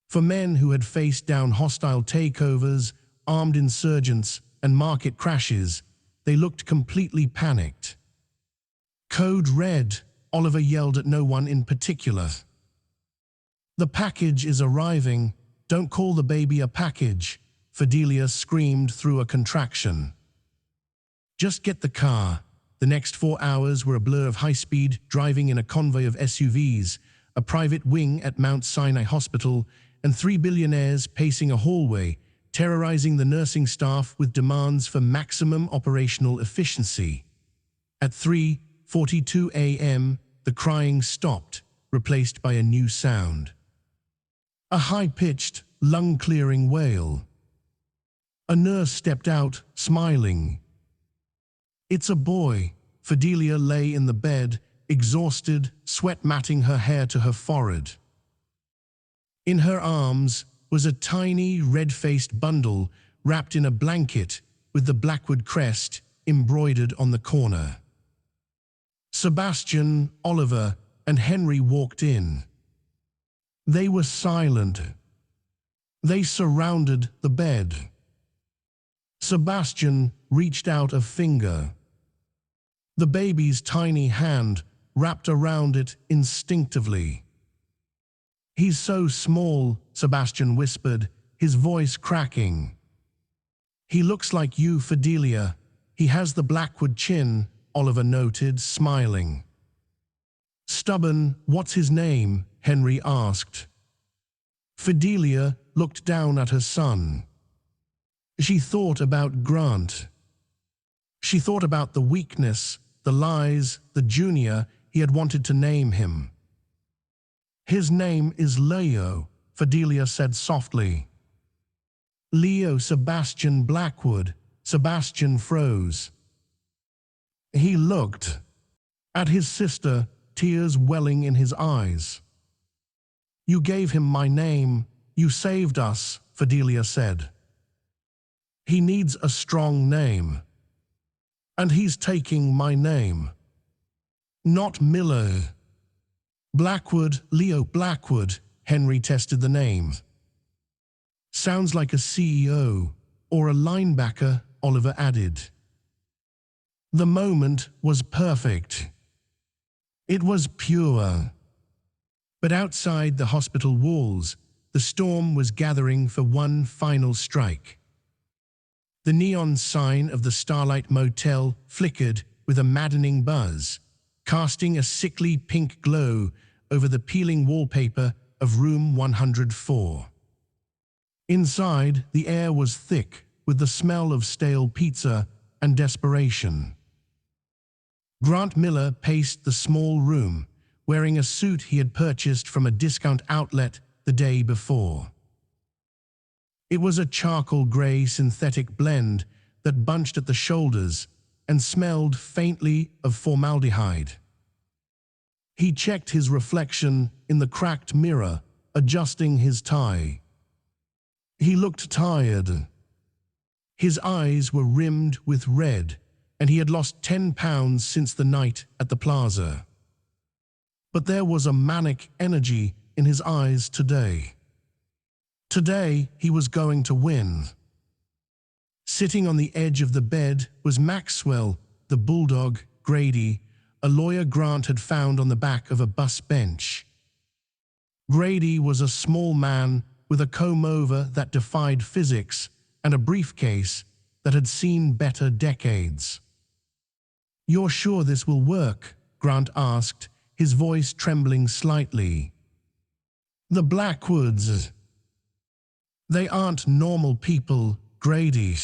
S1: For men who had faced down hostile takeovers, armed insurgents, and market crashes, they looked completely panicked. Code red, Oliver yelled at no one in particular. The package is arriving. Don't call the baby a package, Fidelia screamed through a contraction. Just get the car. The next 4 hours were a blur of high-speed driving in a convoy of SUVs, a private wing at Mount Sinai Hospital, and 3 billionaires pacing a hallway, terrorizing the nursing staff with demands for maximum operational efficiency. At 3:42 a.m., the crying stopped, replaced by a new sound. A high-pitched, lung-clearing wail. A nurse stepped out, smiling. It's a boy. Fidelia lay in the bed, exhausted, sweat matting her hair to her forehead. In her arms, was a tiny, red-faced bundle wrapped in a blanket with the Blackwood crest embroidered on the corner. Sebastian, Oliver, and Henry walked in. They were silent. They surrounded the bed. Sebastian reached out a finger. The baby's tiny hand wrapped around it instinctively. "He's so small," Sebastian whispered, his voice cracking. "He looks like you, Fidelia. He has the Blackwood chin," Oliver noted, smiling. "Stubborn, what's his name?" Henry asked. Fidelia looked down at her son. She thought about Grant. She thought about the weakness, the lies, the junior he had wanted to name him. "His name is Leo," Fidelia said softly. "Leo Sebastian Blackwood." Sebastian froze. He looked at his sister, tears welling in his eyes. "You gave him my name. You saved us," Fidelia said. "He needs a strong name. And he's taking my name. Not Miller." "Blackwood, Leo Blackwood," Henry tested the name. "Sounds like a CEO or a linebacker," Oliver added. The moment was perfect. It was pure. But outside the hospital walls, the storm was gathering for one final strike. The neon sign of the Starlight Motel flickered with a maddening buzz, casting a sickly pink glow over the peeling wallpaper of room 104. Inside, the air was thick with the smell of stale pizza and desperation. Grant Miller paced the small room, wearing a suit he had purchased from a discount outlet the day before. It was a charcoal gray synthetic blend that bunched at the shoulders and smelled faintly of formaldehyde. He checked his reflection in the cracked mirror, adjusting his tie. He looked tired. His eyes were rimmed with red, and he had lost 10 pounds since the night at the plaza. But there was a manic energy in his eyes today. Today, he was going to win. Sitting on the edge of the bed was Maxwell, the bulldog, Grady, a lawyer Grant had found on the back of a bus bench. Grady was a small man with a comb-over that defied physics and a briefcase that had seen better decades. "You're sure this will work?" Grant asked, his voice trembling slightly. "The Blackwoods. They aren't normal people, Grady.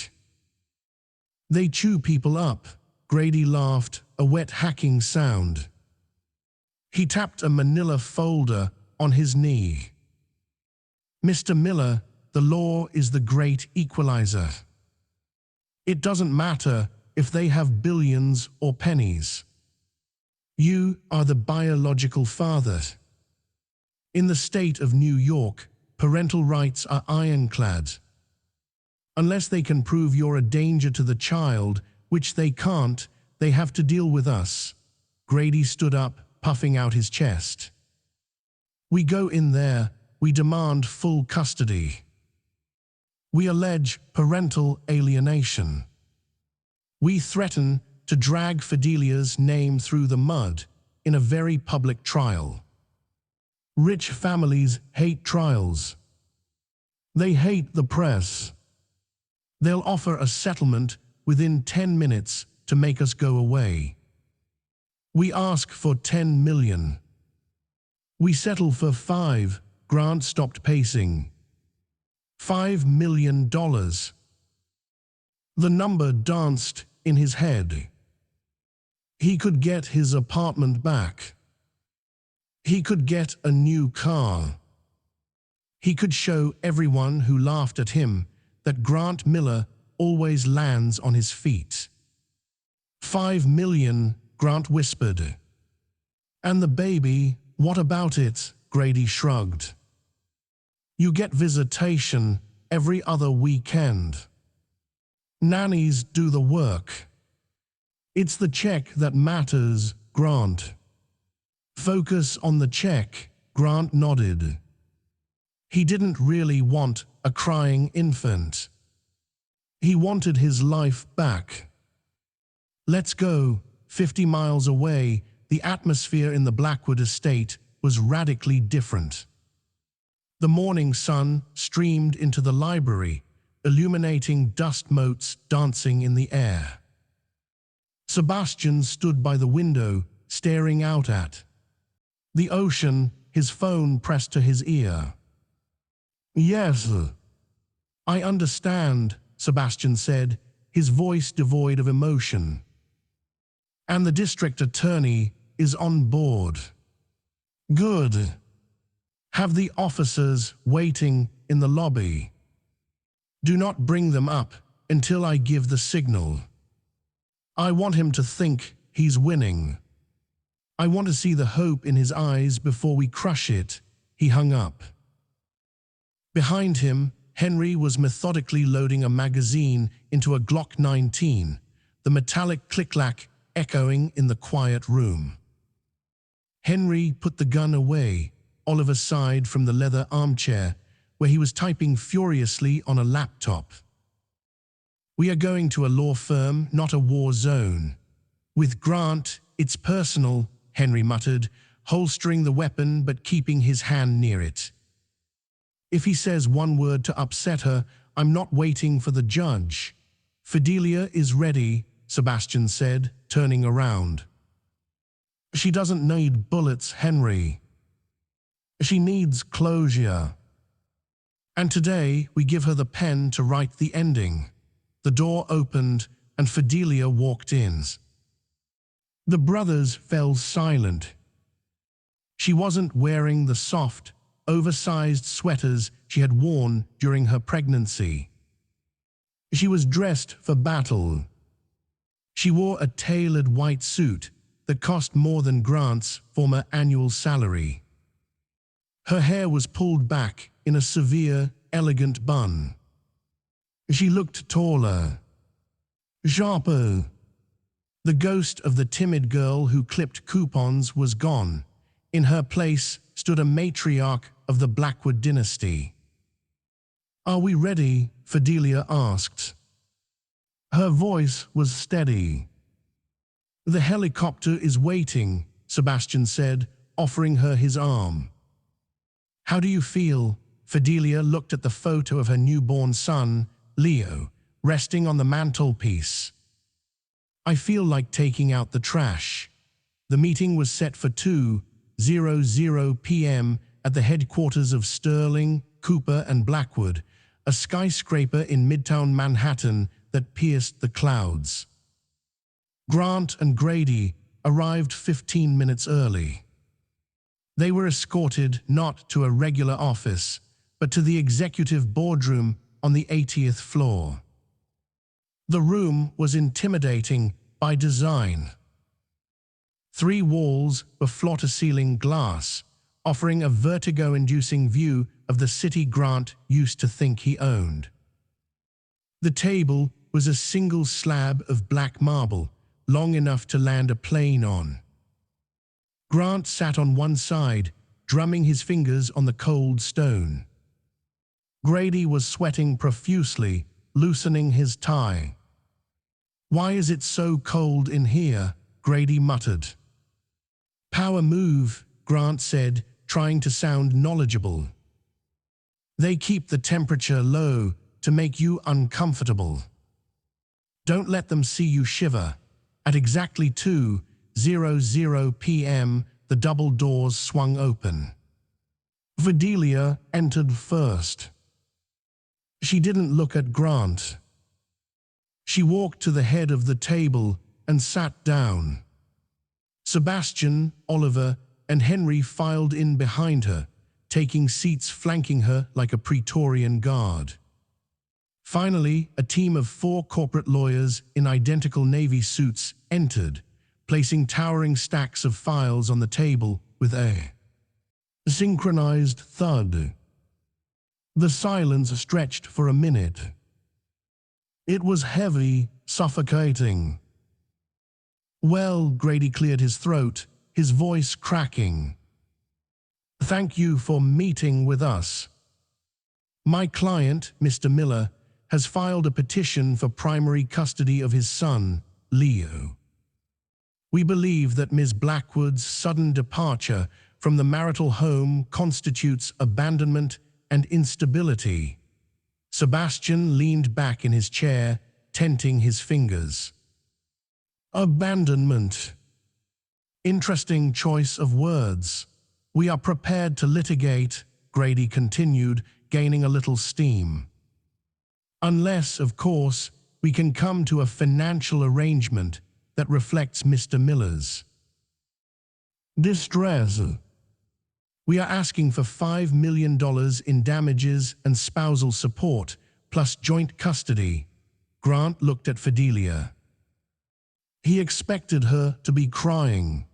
S1: They chew people up." Grady laughed, a wet hacking sound. He tapped a manila folder on his knee. "Mr. Miller, the law is the great equalizer. It doesn't matter if they have billions or pennies. You are the biological father. In the state of New York, parental rights are ironclad. Unless they can prove you're a danger to the child, which they can't, they have to deal with us." Grady stood up, puffing out his chest. "We go in there, we demand full custody. We allege parental alienation. We threaten to drag Fidelia's name through the mud in a very public trial. Rich families hate trials. They hate the press. They'll offer a settlement within 10 minutes to make us go away. We ask for 10 million. We settle for 5. Grant stopped pacing. $5 million. The number danced in his head. He could get his apartment back. He could get a new car. He could show everyone who laughed at him that Grant Miller always lands on his feet. 5 million, Grant whispered. "And the baby, what about it?" Grady shrugged. You get visitation every other weekend. Nannies do the work. It's the check that matters, Grant. Focus on the check, Grant nodded. He didn't really want a crying infant. He wanted his life back. Let's go. 50 miles away, the atmosphere in the Blackwood estate was radically different. The morning sun streamed into the library, illuminating dust motes dancing in the air. Sebastian stood by the window, staring out at the ocean, his phone pressed to his ear. Yes, I understand, Sebastian said, his voice devoid of emotion. And the district attorney is on board. Good. Have the officers waiting in the lobby. Do not bring them up until I give the signal. I want him to think he's winning. I want to see the hope in his eyes before we crush it. He hung up. Behind him, Henry was methodically loading a magazine into a Glock 19, the metallic click-clack echoing in the quiet room. Henry put the gun away, Oliver sighed from the leather armchair, where he was typing furiously on a laptop. We are going to a law firm, not a war zone. With Grant, it's personal, Henry muttered, holstering the weapon but keeping his hand near it. If he says one word to upset her, I'm not waiting for the judge. Fidelia is ready, Sebastian said, turning around. She doesn't need bullets, Henry. She needs closure. And today we give her the pen to write the ending. The door opened and Fidelia walked in. The brothers fell silent. She wasn't wearing the soft, oversized sweaters she had worn during her pregnancy. She was dressed for battle. She wore a tailored white suit that cost more than Grant's former annual salary. Her hair was pulled back in a severe, elegant bun. She looked taller, sharper. The ghost of the timid girl who clipped coupons was gone. In her place stood a matriarch of the Blackwood dynasty. Are we ready? Fidelia asked. Her voice was steady. The helicopter is waiting, Sebastian said, offering her his arm. How do you feel? Fidelia looked at the photo of her newborn son, Leo, resting on the mantelpiece. I feel like taking out the trash. The meeting was set for 2:00 p.m. at the headquarters of Sterling, Cooper and Blackwood, a skyscraper in Midtown Manhattan that pierced the clouds. Grant and Grady arrived 15 minutes early. They were escorted not to a regular office, but to the executive boardroom on the 80th floor. The room was intimidating by design. 3 walls were floor-to-ceiling glass, offering a vertigo-inducing view of the city Grant used to think he owned. The table was a single slab of black marble, long enough to land a plane on. Grant sat on one side, drumming his fingers on the cold stone. Grady was sweating profusely, loosening his tie. Why is it so cold in here? Grady muttered. Power move, Grant said, trying to sound knowledgeable. They keep the temperature low to make you uncomfortable. Don't let them see you shiver. At exactly 2:00 p.m., the double doors swung open. Fidelia entered first. She didn't look at Grant. She walked to the head of the table and sat down. Sebastian, Oliver, and Henry filed in behind her, taking seats flanking her like a Praetorian guard. Finally, a team of 4 corporate lawyers in identical navy suits entered, placing towering stacks of files on the table with a synchronized thud. The silence stretched for a minute. It was heavy, suffocating. Well, Grady cleared his throat, his voice cracking. Thank you for meeting with us. My client, Mr. Miller, has filed a petition for primary custody of his son, Leo. We believe that Ms. Blackwood's sudden departure from the marital home constitutes abandonment and instability. Sebastian leaned back in his chair, tenting his fingers. Abandonment. Interesting choice of words. We are prepared to litigate, Grady continued, gaining a little steam. Unless, of course, we can come to a financial arrangement that reflects Mr. Miller's distress. We are asking for $5 million in damages and spousal support, plus joint custody. Grant looked at Fidelia. He expected her to be crying.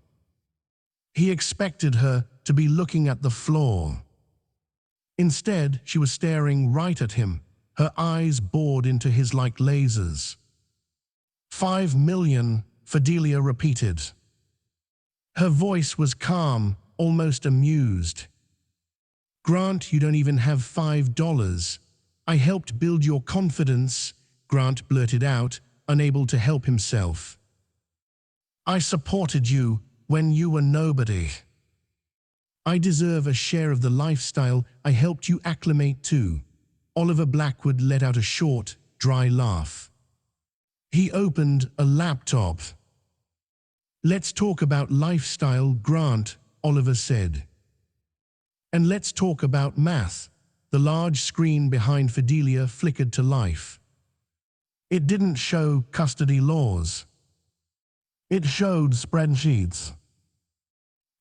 S1: He expected her to be looking at the floor. Instead, she was staring right at him, her eyes bored into his like lasers. $5 million, Fidelia repeated. Her voice was calm, almost amused. Grant, you don't even have $5. I helped build your confidence, Grant blurted out, unable to help himself. I supported you when you were nobody. I deserve a share of the lifestyle I helped you acclimate to. Oliver Blackwood let out a short, dry laugh. He opened a laptop. Let's talk about lifestyle, Grant, Oliver said. And let's talk about math. The large screen behind Fidelia flickered to life. It didn't show custody laws. It showed spreadsheets.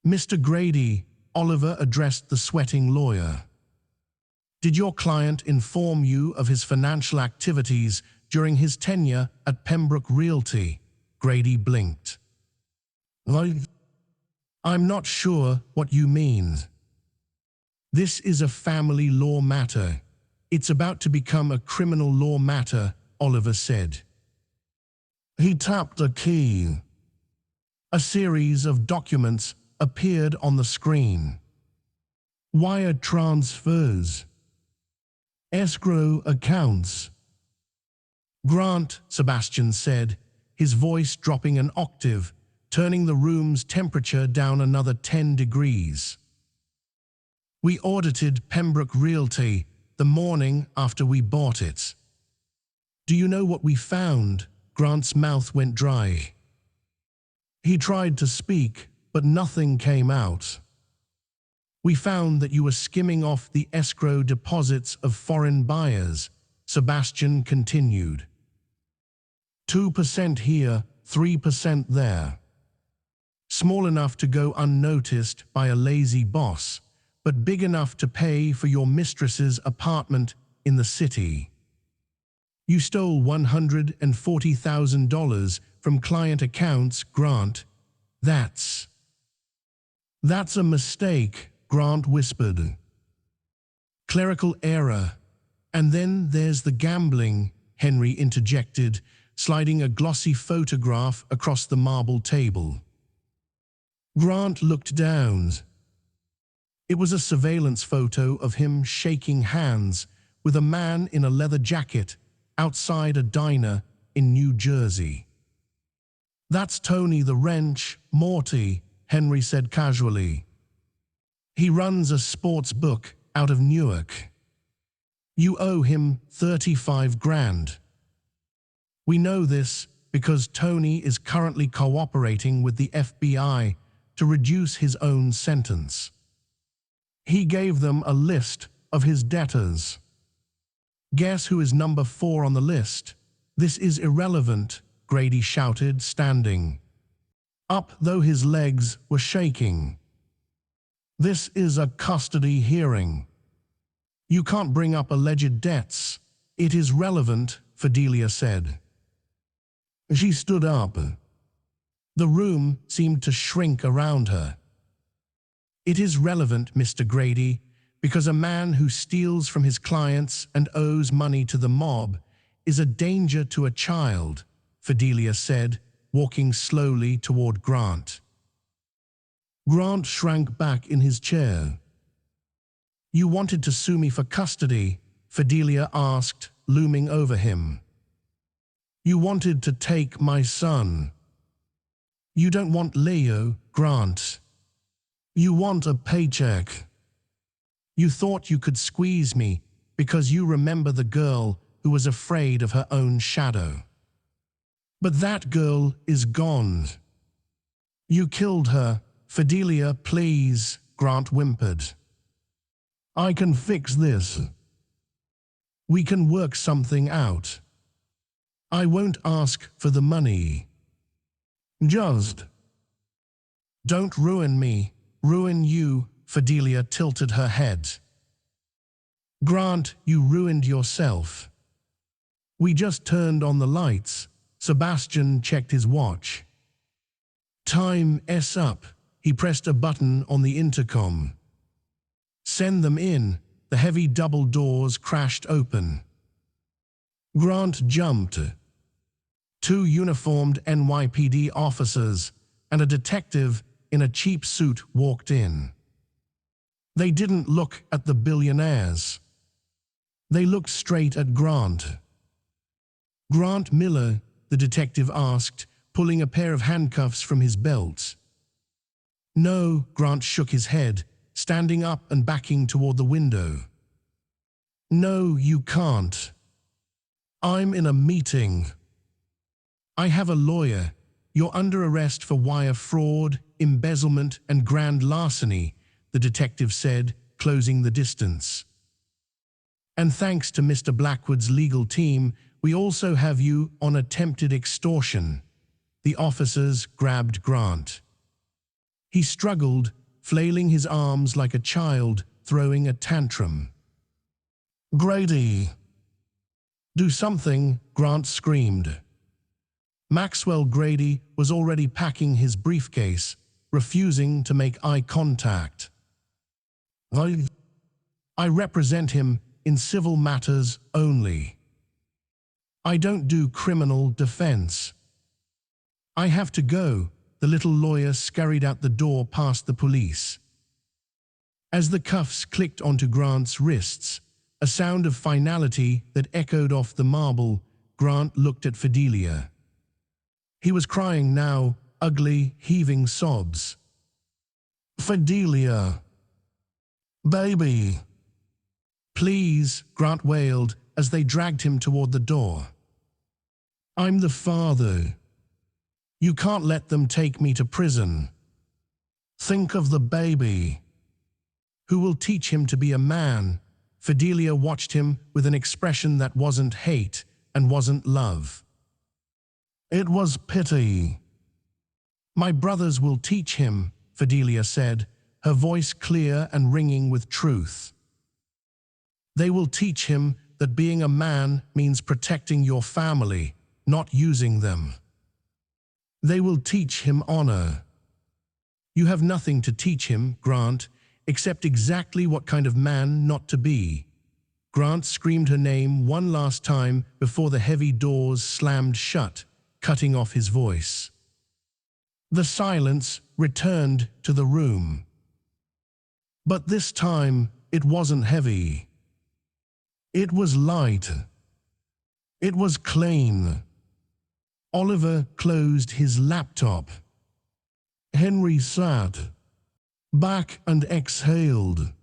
S1: Mr. Grady, Oliver addressed the sweating lawyer. Did your client inform you of his financial activities during his tenure at Pembroke Realty? Grady blinked. I'm not sure what you mean. This is a family law matter. It's about to become a criminal law matter, Oliver said. He tapped a key. A series of documents appeared on the screen. Wire transfers. Escrow accounts. Grant, Sebastian said, his voice dropping an octave, turning the room's temperature down another 10 degrees. We audited Pembroke Realty the morning after we bought it. Do you know what we found? Grant's mouth went dry. He tried to speak, but nothing came out. We found that you were skimming off the escrow deposits of foreign buyers, Sebastian continued. 2% here, 3% there. Small enough to go unnoticed by a lazy boss, but big enough to pay for your mistress's apartment in the city. You stole $140,000 from client accounts, Grant. That's a mistake, Grant whispered. Clerical error. And then there's the gambling, Henry interjected, sliding a glossy photograph across the marble table. Grant looked down. It was a surveillance photo of him shaking hands with a man in a leather jacket outside a diner in New Jersey. That's Tony the wrench, Morty, Henry said casually. He runs a sports book out of Newark. You owe him 35 grand. We know this because Tony is currently cooperating with the FBI to reduce his own sentence. He gave them a list of his debtors. Guess who is number 4 on the list? This is irrelevant, Grady shouted, standing up though his legs were shaking. This is a custody hearing. You can't bring up alleged debts. It is relevant, Fidelia said. She stood up. The room seemed to shrink around her. It is relevant, Mr. Grady, because a man who steals from his clients and owes money to the mob is a danger to a child, Fidelia said, walking slowly toward Grant. Grant shrank back in his chair. "You wanted to sue me for custody?" Fidelia asked, looming over him. "You wanted to take my son. You don't want Leo, Grant. You want a paycheck. You thought you could squeeze me because you remember the girl who was afraid of her own shadow. But that girl is gone. You killed her. Fidelia, please," Grant whimpered. "I can fix this. We can work something out. I won't ask for the money. Just don't ruin me, ruin you." Fidelia tilted her head. "Grant, you ruined yourself. We just turned on the lights." Sebastian checked his watch. "Time's up." He pressed a button on the intercom. "Send them in." The heavy double doors crashed open. Grant jumped. Two uniformed NYPD officers and a detective in a cheap suit walked in. They didn't look at the billionaires. They looked straight at Grant. "Grant Miller?" the detective asked, pulling a pair of handcuffs from his belt. "No," Grant shook his head, standing up and backing toward the window. "No, you can't. I'm in a meeting. I have a lawyer. You're under arrest for wire fraud, embezzlement, and grand larceny," the detective said, closing the distance. "And thanks to Mr. Blackwood's legal team, we also have you on attempted extortion." The officers grabbed Grant. He struggled, flailing his arms like a child throwing a tantrum. "Grady! Do something!" Grant screamed. Maxwell Grady was already packing his briefcase, refusing to make eye contact. I represent him in civil matters only. I don't do criminal defense." "I have to go." The little lawyer scurried out the door past the police. As the cuffs clicked onto Grant's wrists, a sound of finality that echoed off the marble, Grant looked at Fidelia. He was crying now, ugly, heaving sobs. "Fidelia! Baby!" "Please," Grant wailed as they dragged him toward the door. "I'm the father. You can't let them take me to prison. Think of the baby. Who will teach him to be a man?" Fidelia watched him with an expression that wasn't hate and wasn't love. "It was pity." "My brothers will teach him," Fidelia said, her voice clear and ringing with truth. "They will teach him that being a man means protecting your family, not using them. They will teach him honor." "You have nothing to teach him, Grant, except exactly what kind of man not to be." Grant screamed her name one last time before the heavy doors slammed shut, cutting off his voice. The silence returned to the room. But this time it wasn't heavy. It was light. It was clean. Oliver closed his laptop. Henry sat back and exhaled.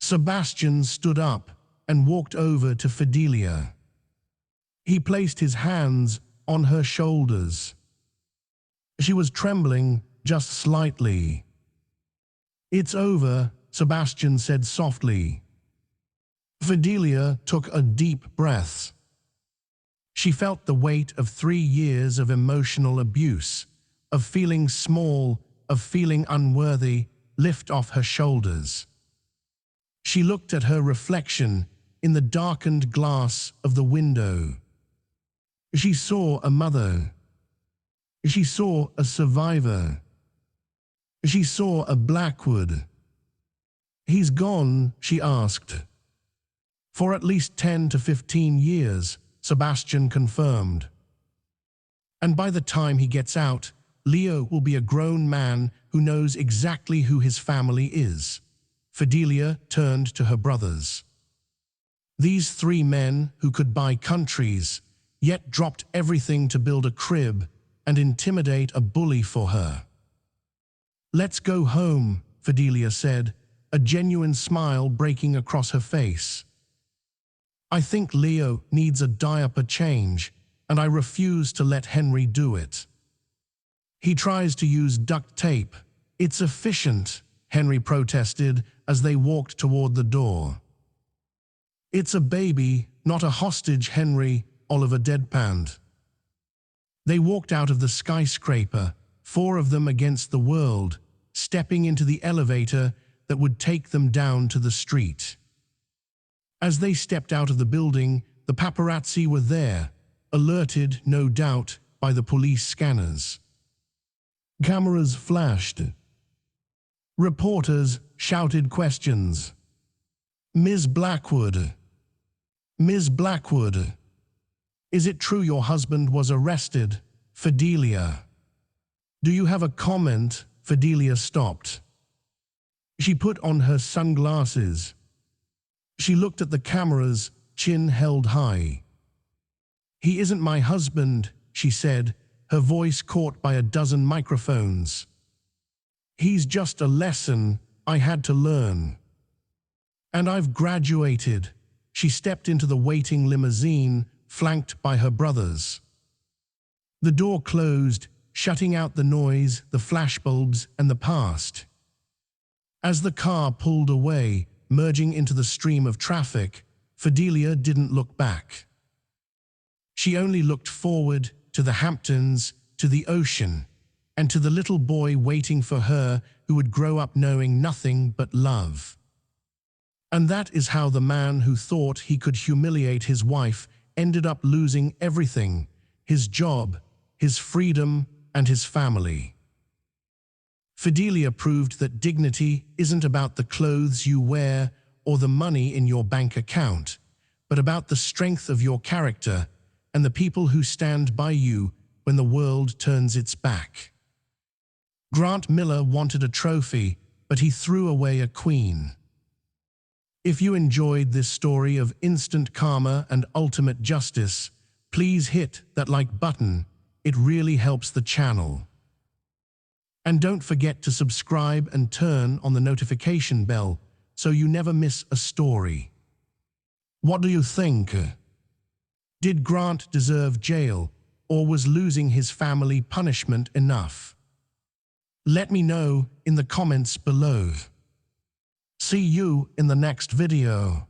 S1: Sebastian stood up and walked over to Fidelia. He placed his hands on her shoulders. She was trembling just slightly. "It's over," Sebastian said softly. Fidelia took a deep breath. She felt the weight of 3 years of emotional abuse, of feeling small, of feeling unworthy, lift off her shoulders. She looked at her reflection in the darkened glass of the window. She saw a mother. She saw a survivor. She saw a Blackwood. He's gone, she asked. For at least 10 to 15 years, Sebastian confirmed. And by the time he gets out, Leo will be a grown man who knows exactly who his family is. Fidelia turned to her brothers. These three men who could buy countries, yet dropped everything to build a crib and intimidate a bully for her. "Let's go home," Fidelia said, a genuine smile breaking across her face. "I think Leo needs a diaper change, and I refuse to let Henry do it. He tries to use duct tape. It's efficient," Henry protested as they walked toward the door. "It's a baby, not a hostage, Henry," Oliver deadpanned. They walked out of the skyscraper, four of them against the world, stepping into the elevator that would take them down to the street. As they stepped out of the building, the paparazzi were there, alerted, no doubt, by the police scanners. Cameras flashed. Reporters shouted questions. "Ms. Blackwood, Ms. Blackwood, is it true your husband was arrested? Fidelia. Do you have a comment?" Fidelia stopped. She put on her sunglasses. She looked at the cameras, chin held high. "He isn't my husband," she said, her voice caught by a dozen microphones. "He's just a lesson I had to learn. And I've graduated." She stepped into the waiting limousine, flanked by her brothers. The door closed, shutting out the noise, the flashbulbs, and the past. As the car pulled away, merging into the stream of traffic, Fidelia didn't look back. She only looked forward to the Hamptons, to the ocean, and to the little boy waiting for her who would grow up knowing nothing but love. And that is how the man who thought he could humiliate his wife ended up losing everything: his job, his freedom, and his family. Fidelia proved that dignity isn't about the clothes you wear or the money in your bank account, but about the strength of your character and the people who stand by you when the world turns its back. Grant Miller wanted a trophy, but he threw away a queen. If you enjoyed this story of instant karma and ultimate justice, please hit that like button. It really helps the channel. And don't forget to subscribe and turn on the notification bell so you never miss a story. What do you think? Did Grant deserve jail, or was losing his family punishment enough? Let me know in the comments below. See you in the next video.